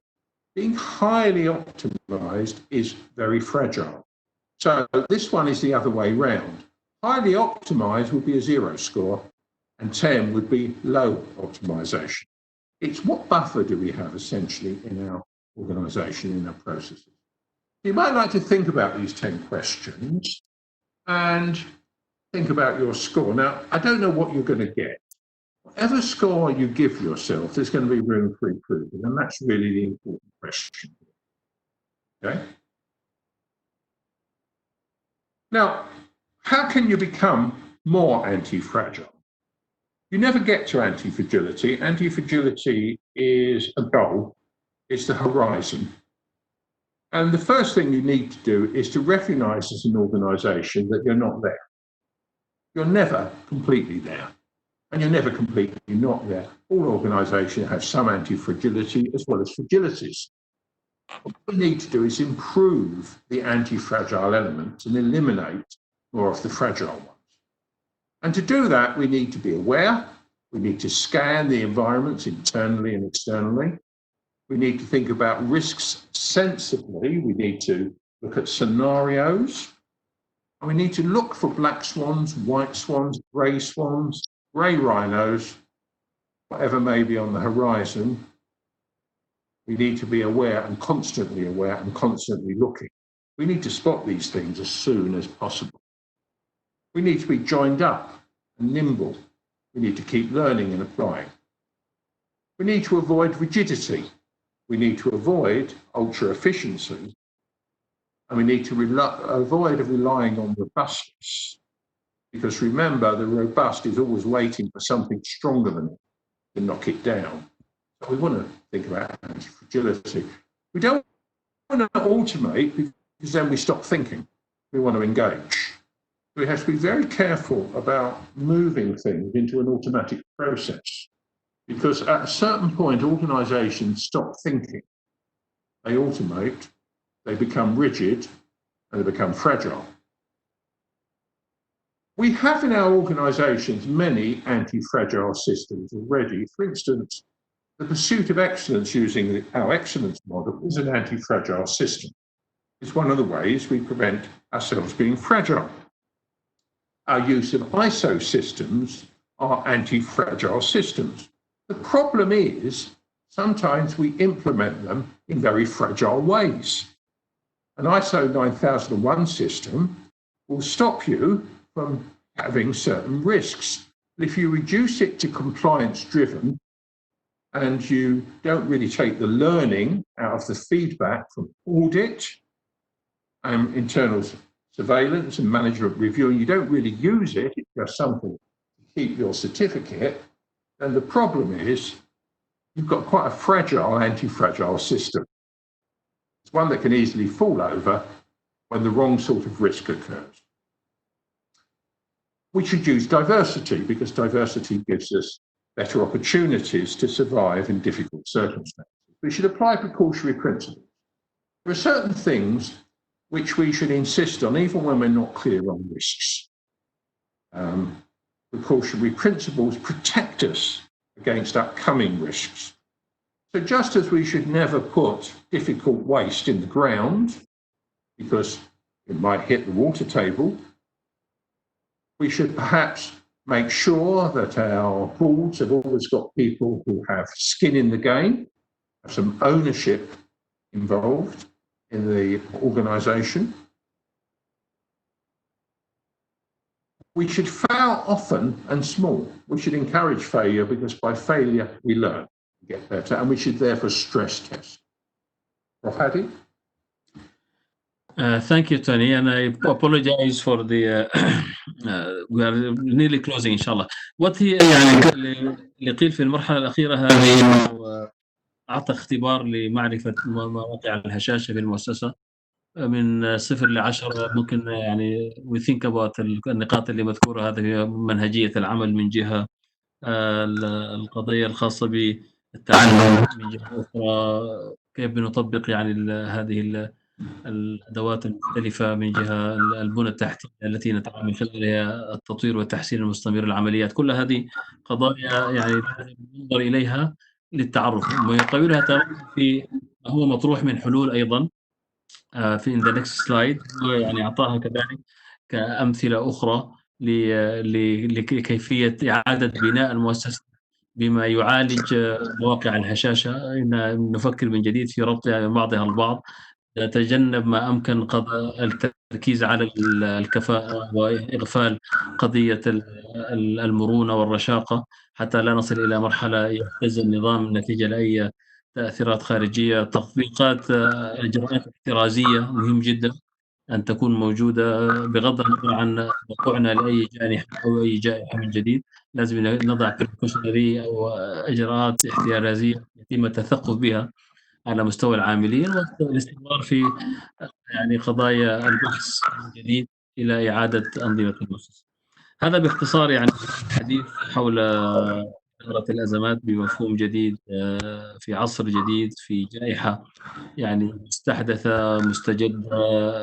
Being highly optimised is very fragile. So this one is the other way round. Highly optimised would be a 0 score, and 10 would be low optimisation. It's what buffer do we have essentially in our organisation, in our processes. You might like to think about these 10 questions and think about your score. Now, I don't know what you're going to get. Whatever score you give yourself, there's going to be room for improvement, and that's really the important question. Okay? Now, how can you become more anti-fragile? You never get to anti-fragility. Anti-fragility is a goal, it's the horizon. And the first thing you need to do is to recognise as an organisation that you're not there. You're never completely there. And you're never completely not there. All organisations have some anti-fragility as well as fragilities. What we need to do is improve the anti-fragile elements and eliminate more of the fragile ones. And to do that, we need to be aware. We need to scan the environments internally and externally. We need to think about risks sensibly. We need to look at scenarios. And we need to look for black swans, white swans, grey swans, grey rhinos, whatever may be on the horizon. We need to be aware and constantly looking. We need to spot these things as soon as possible. We need to be joined up and nimble. We need to keep learning and applying. We need to avoid rigidity. We need to avoid ultra efficiency. And we need to avoid relying on robustness. Because remember, the robust is always waiting for something stronger than it to knock it down. So we want to think about anti-fragility. We don't want to automate because then we stop thinking. We want to engage. We have to be very careful about moving things into an automatic process, because at a certain point, organisations stop thinking. They automate, they become rigid, and they become fragile. We have in our organisations many anti-fragile systems already. For instance, the pursuit of excellence using our excellence model is an anti-fragile system. is one of the ways we prevent ourselves being fragile. Our use of ISO systems are anti-fragile systems. The problem is sometimes we implement them in very fragile ways. An ISO 9001 system will stop you from having certain risks. If you reduce it to compliance-driven and you don't really take the learning out of the feedback from audit and internal surveillance and management review, and you don't really use it, it's just something to keep your certificate, then the problem is you've got quite a fragile, anti-fragile system. It's one that can easily fall over when the wrong sort of risk occurs. We should use diversity because diversity gives us better opportunities to survive in difficult circumstances. We should apply precautionary principles. There are certain things which we should insist on even when we're not clear on risks. Precautionary principles protect us against upcoming risks. So just as we should never put difficult waste in the ground because it might hit the water table, we should perhaps make sure that our boards have always got people who have skin in the game, have some ownership involved in the organisation. We should fail often and small. We should encourage failure because by failure we learn, we get better, and we should therefore stress test. Prof. Hadi? Thank you, Tony, and I apologize for the we are nearly closing إن شاء الله. What he يعني اللي قيل في المرحلة الأخيرة هذه إنه أعطى اختبار لمعرفة مواقع الهشاشة في المؤسسة من 0 ل10. ممكن يعني we think about النقاط اللي مذكورة هذه هي منهجية العمل من جهة، القضية الخاصة بالتعلم من جهة أخرى، كيف بنطبق يعني هذه الأدوات المختلفة من جهة البنى التحتية التي نتعامل خلالها، التطوير والتحسين المستمر للعمليات. كل هذه قضايا يعني لازم ننظر إليها للتعرف ويقابلها في ما هو مطروح من حلول أيضًا في in the next slide. يعني أعطاها كذلك كأمثلة أخرى لكيفية إعادة بناء المؤسسة بما يعالج مواقع الهشاشة. إن نفكر من جديد في ربط بعضها البعض، نتجنب ما أمكن التركيز على الكفاءة وإغفال قضية المرونة والرشاقة حتى لا نصل إلى مرحلة يهتز النظام نتيجة لأي تأثيرات خارجية. تطبيقات إجراءات احترازية مهم جدًا أن تكون موجودة بغض النظر عن وقوعنا لأي جائحة أو أي جائحة من جديد. لازم نضع precautionary أو إجراءات احترازية يتم التثقف بها على مستوى العاملين، والاستمرار في يعني قضايا البحث من جديد إلى إعادة أنظمة المؤسسة. هذا باختصار يعني الحديث حول إدارة الأزمات بمفهوم جديد في عصر جديد، في جائحة يعني مستحدثة مستجدة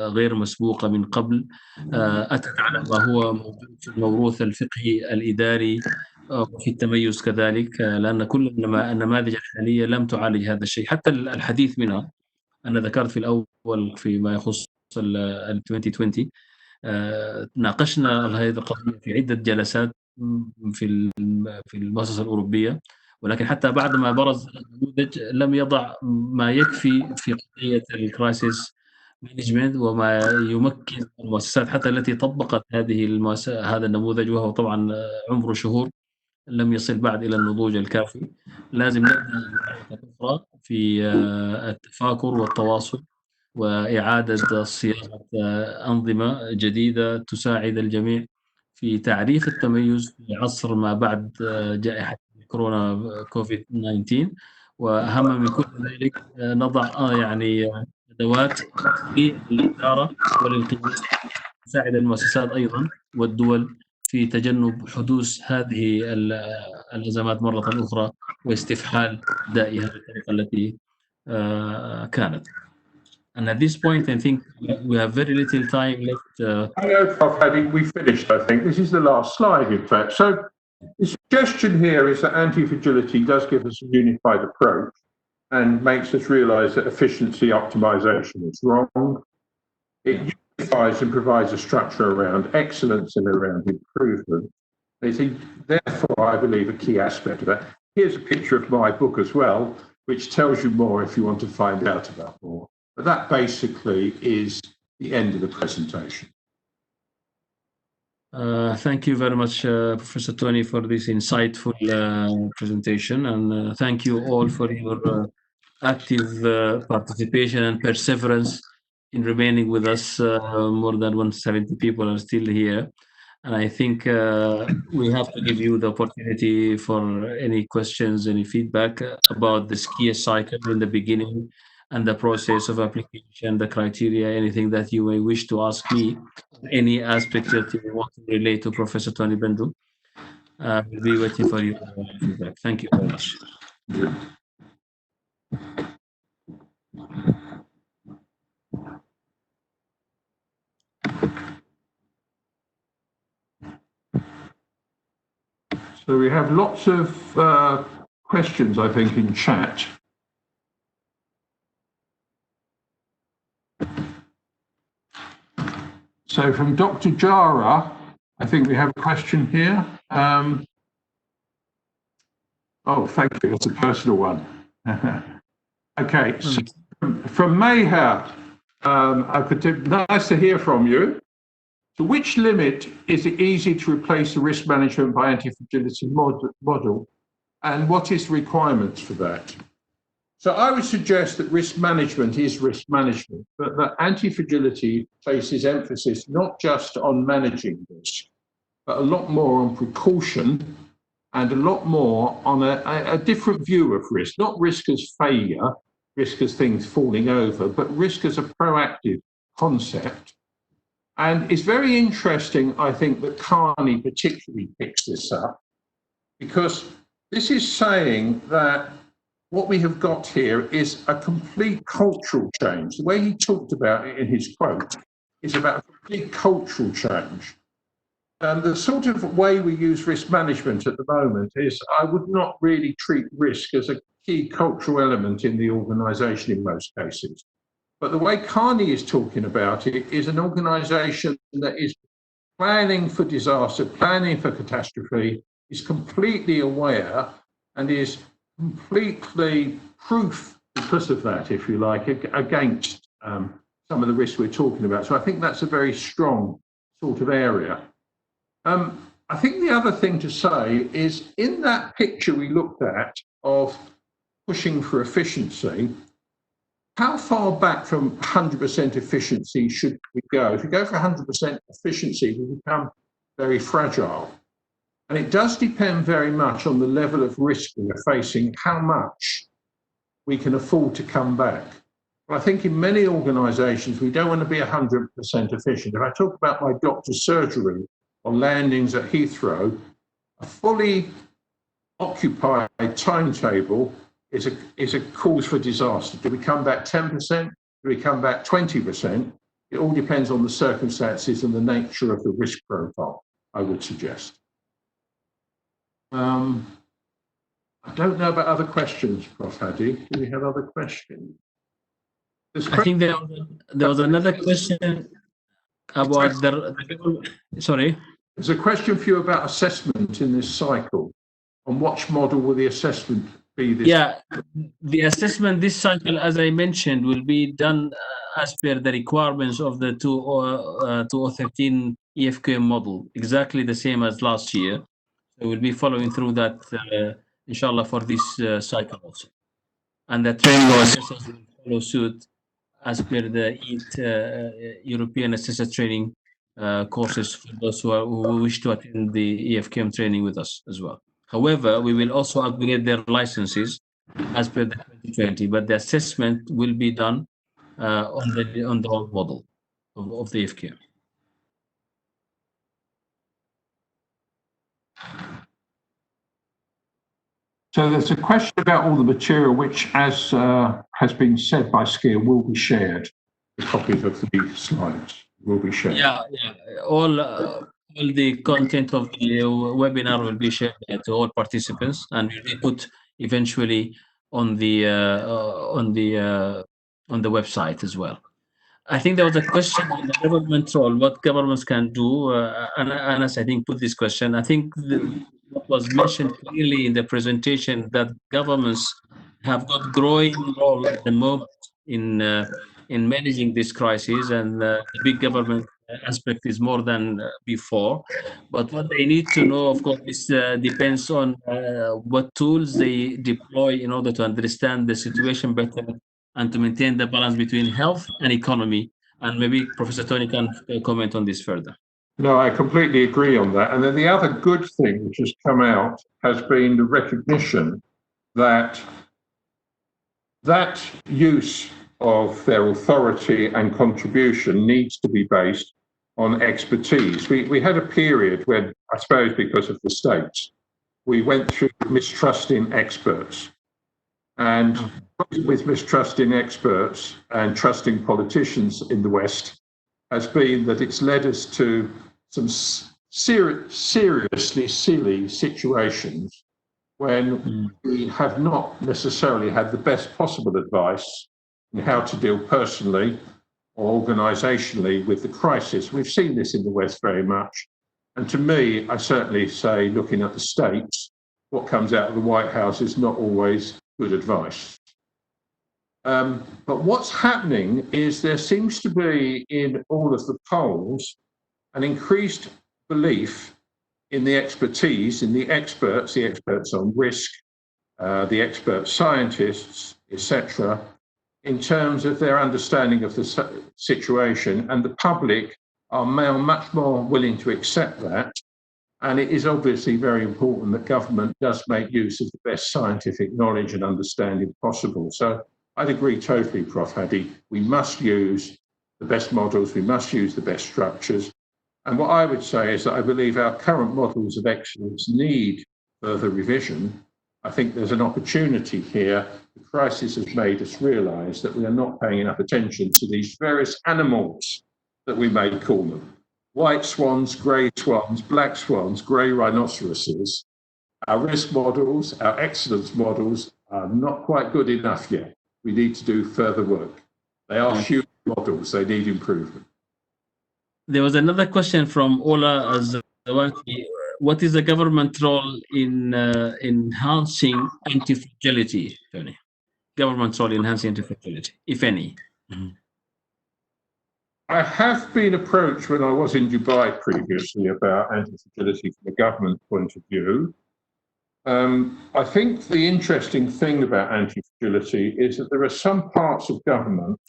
غير مسبوقة من قبل، أتت على ما هو موجود في الموروث الفقهي الإداري وفي التميز كذلك، لأن كل النماذج الحالية لم تعالج هذا الشيء. حتى الحديث منها أنا ذكرت في الأول فيما يخص ال 2020 ناقشنا هذه القضية في عدة جلسات في المؤسسة الأوروبية، ولكن حتى بعد ما برز النموذج لم يضع ما يكفي في قضية الكرايسيس مانجمنت وما يمكن المؤسسات حتى التي طبقت هذا النموذج، وهو طبعا عمره شهور، لم يصل بعد إلى النضوج الكافي. لازم نبدأ مرة أخرى في التفاكر والتواصل وإعادة صياغة أنظمة جديدة تساعد الجميع في تعريف التميز في عصر ما بعد جائحة كورونا كوفيد 19. وأهم من كل ذلك نضع يعني أدوات للإدارة وللقياس تساعد المؤسسات أيضًا والدول في تجنب حدوث هذه الأزمات مرة أخرى واستفحال دائها بالطريقة التي كانت. And at this point, I think we have very little time left. I know, Prof. Hadi, we finished, I think. This is the last slide, in fact. So the suggestion here is that anti-fragility does give us a unified approach and makes us realise that efficiency optimisation is wrong. It unifies and provides a structure around excellence and around improvement. Therefore, I believe a key aspect of that. Here's a picture of my book as well, which tells you more if you want to find out about more. But that basically is the end of the presentation. Thank you very much, Professor Tony, for this insightful presentation, and thank you all for your active participation and perseverance in remaining with us. More than 170 people are still here, and I think we have to give you the opportunity for any questions, any feedback about the SKEA cycle in the beginning and the process of application, the criteria, anything that you may wish to ask me, any aspect that you want to relate to Professor Tony Bendu. We'll be waiting for your feedback. Thank you very much. So we have lots of questions, I think, in chat. So from Dr. Jara, I think we have a question here. Oh, thank you. It's a personal one. Okay. So from Mayha, nice to hear from you. To which limit is it easy to replace the risk management by anti-fragility model, and what is the requirements for that? So I would suggest that risk management is risk management, but that anti-fragility places emphasis not just on managing risk, but a lot more on precaution and a lot more on a different view of risk, not risk as failure, risk as things falling over, but risk as a proactive concept. And it's very interesting, I think, that Carney particularly picks this up, because this is saying that what we have got here is a complete cultural change. The way he talked about it in his quote is about a complete cultural change. And the sort of way we use risk management at the moment is I would not really treat risk as a key cultural element in the organisation in most cases. But the way Carney is talking about it is an organisation that is planning for disaster, planning for catastrophe, is completely aware and is completely proof because of that, if you like, against some of the risks we're talking about. So I think that's a very strong sort of area. I think the other thing to say is in that picture we looked at of pushing for efficiency, how far back from 100% efficiency should we go? If we go for 100% efficiency, we become very fragile. And it does depend very much on the level of risk we're facing, how much we can afford to come back. But I think in many organisations, we don't want to be 100% efficient. If I talk about my doctor's surgery on landings at Heathrow, a fully occupied timetable is a cause for disaster. Do we come back 10%? Do we come back 20%? It all depends on the circumstances and the nature of the risk profile, I would suggest. I don't know about other questions, Prof. Hadi. Do we have other questions? I think there was another question about sorry. There's a question for you about assessment in this cycle. On which model will the assessment be? Yeah, the assessment this cycle, as I mentioned, will be done as per the requirements of the 2013 EFQM model, exactly the same as last year. So we'll be following through that, inshallah, for this cycle also. And the training assessors will follow suit as per the European assessor training courses for those who wish to attend the EFQM training with us as well. However, we will also upgrade their licenses as per the 2020, but the assessment will be done on the old model of the EFQM. So there's a question about all the material which, as has been said by SKEA, will be shared. The copies of the slides will be shared. Yeah. All the content of the webinar will be shared to all participants, and will be put eventually on the website as well. I think there was a question on the government role, what governments can do. Anas, I think, put this question. I think what was mentioned clearly in the presentation that governments have got growing role at the moment in managing this crisis, and the big government aspect is more than before. But what they need to know, of course, this depends on what tools they deploy in order to understand the situation better and to maintain the balance between health and economy. And maybe Professor Tony can comment on this further. No, I completely agree on that. And then the other good thing which has come out has been the recognition that that use of their authority and contribution needs to be based on expertise. We had a period when, I suppose because of the states, we went through mistrusting experts. And with mistrusting experts and trusting politicians in the West has been that it's led us to some seriously silly situations when we have not necessarily had the best possible advice in how to deal personally or organisationally with the crisis. We've seen this in the West very much. And to me, I certainly say, looking at the States, what comes out of the White House is not always good advice. But what's happening is there seems to be in all of the polls an increased belief in the expertise, in the experts on risk, the expert scientists, etc., in terms of their understanding of the situation, and the public are now much more willing to accept that. And it is obviously very important that government does make use of the best scientific knowledge and understanding possible. So I'd agree totally, Prof. Hadi. We must use the best models, we must use the best structures. And what I would say is that I believe our current models of excellence need further revision. I think there's an opportunity here. The crisis has made us realise that we are not paying enough attention to these various animals that we may call them. White swans, grey swans, black swans, grey rhinoceroses. Our risk models, our excellence models are not quite good enough yet. We need to do further work. They are huge models, they need improvement. There was another question from Ola Zawanki. What is the government role in enhancing anti-fragility, Tony? Government role in enhancing anti-fragility, if any? I have been approached when I was in Dubai previously about anti-fragility from a government point of view. I think the interesting thing about anti-fragility is that there are some parts of government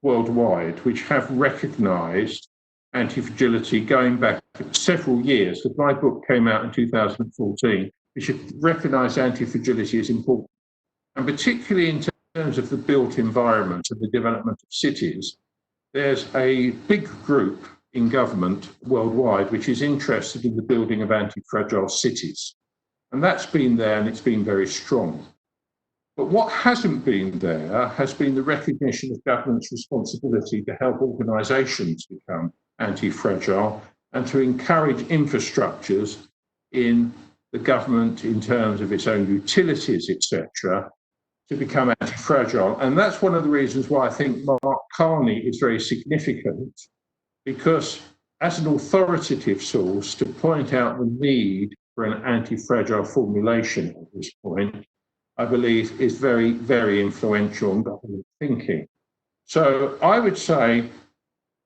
worldwide which have recognised anti-fragility going back several years. Because my book came out in 2014, which recognised anti-fragility as important. And particularly in terms of the built environment and the development of cities, there's a big group in government worldwide which is interested in the building of anti-fragile cities. And that's been there, and it's been very strong. But what hasn't been there has been the recognition of government's responsibility to help organisations become anti-fragile and to encourage infrastructures in the government in terms of its own utilities, etc., to become anti-fragile. And that's one of the reasons why I think Mark Carney is very significant, because as an authoritative source to point out the need for an anti-fragile formulation at this point, I believe is very, very influential in government thinking. So I would say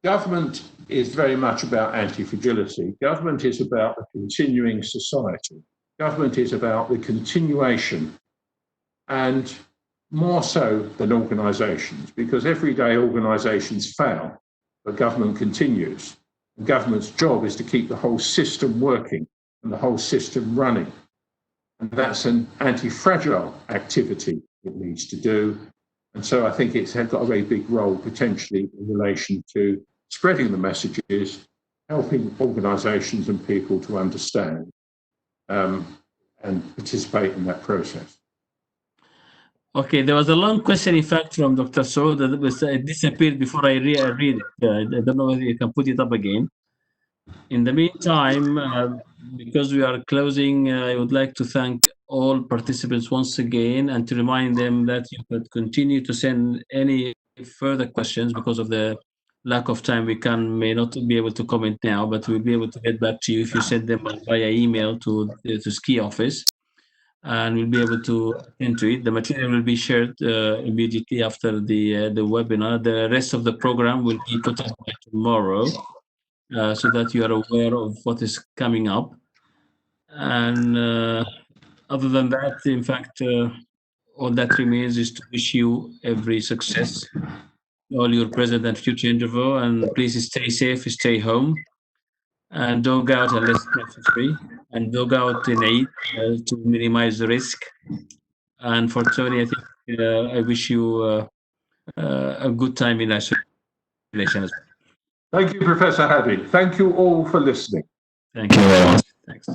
government is very much about anti-fragility. Government is about the continuing society. Government is about the continuation, and more so than organisations, because every day organisations fail, but government continues. And government's job is to keep the whole system working and the whole system running. And that's an anti-fragile activity it needs to do. And so I think it's got a very big role potentially in relation to spreading the messages, helping organisations and people to understand and participate in that process. Okay, there was a long question, in fact, from Dr. Saud that was disappeared before I read it. I don't know whether you can put it up again. In the meantime, because we are closing, I would like to thank all participants once again and to remind them that you could continue to send any further questions because of the lack of time, we may not be able to comment now, but we'll be able to get back to you if you send them via email to SKEA office, and we'll be able to attend to it. The material will be shared immediately after the webinar. The rest of the program will be put up by tomorrow, so that you are aware of what is coming up. And other than that, in fact, all that remains is to wish you every success, all your present and future endeavor, and please stay safe, stay home, and don't go out unless necessary, and don't go out in Eid to minimize the risk. And for Tony, I think I wish you a good time in isolation as well. Thank you, Professor Hadi. Thank you all for listening. Thank you very much. Thanks.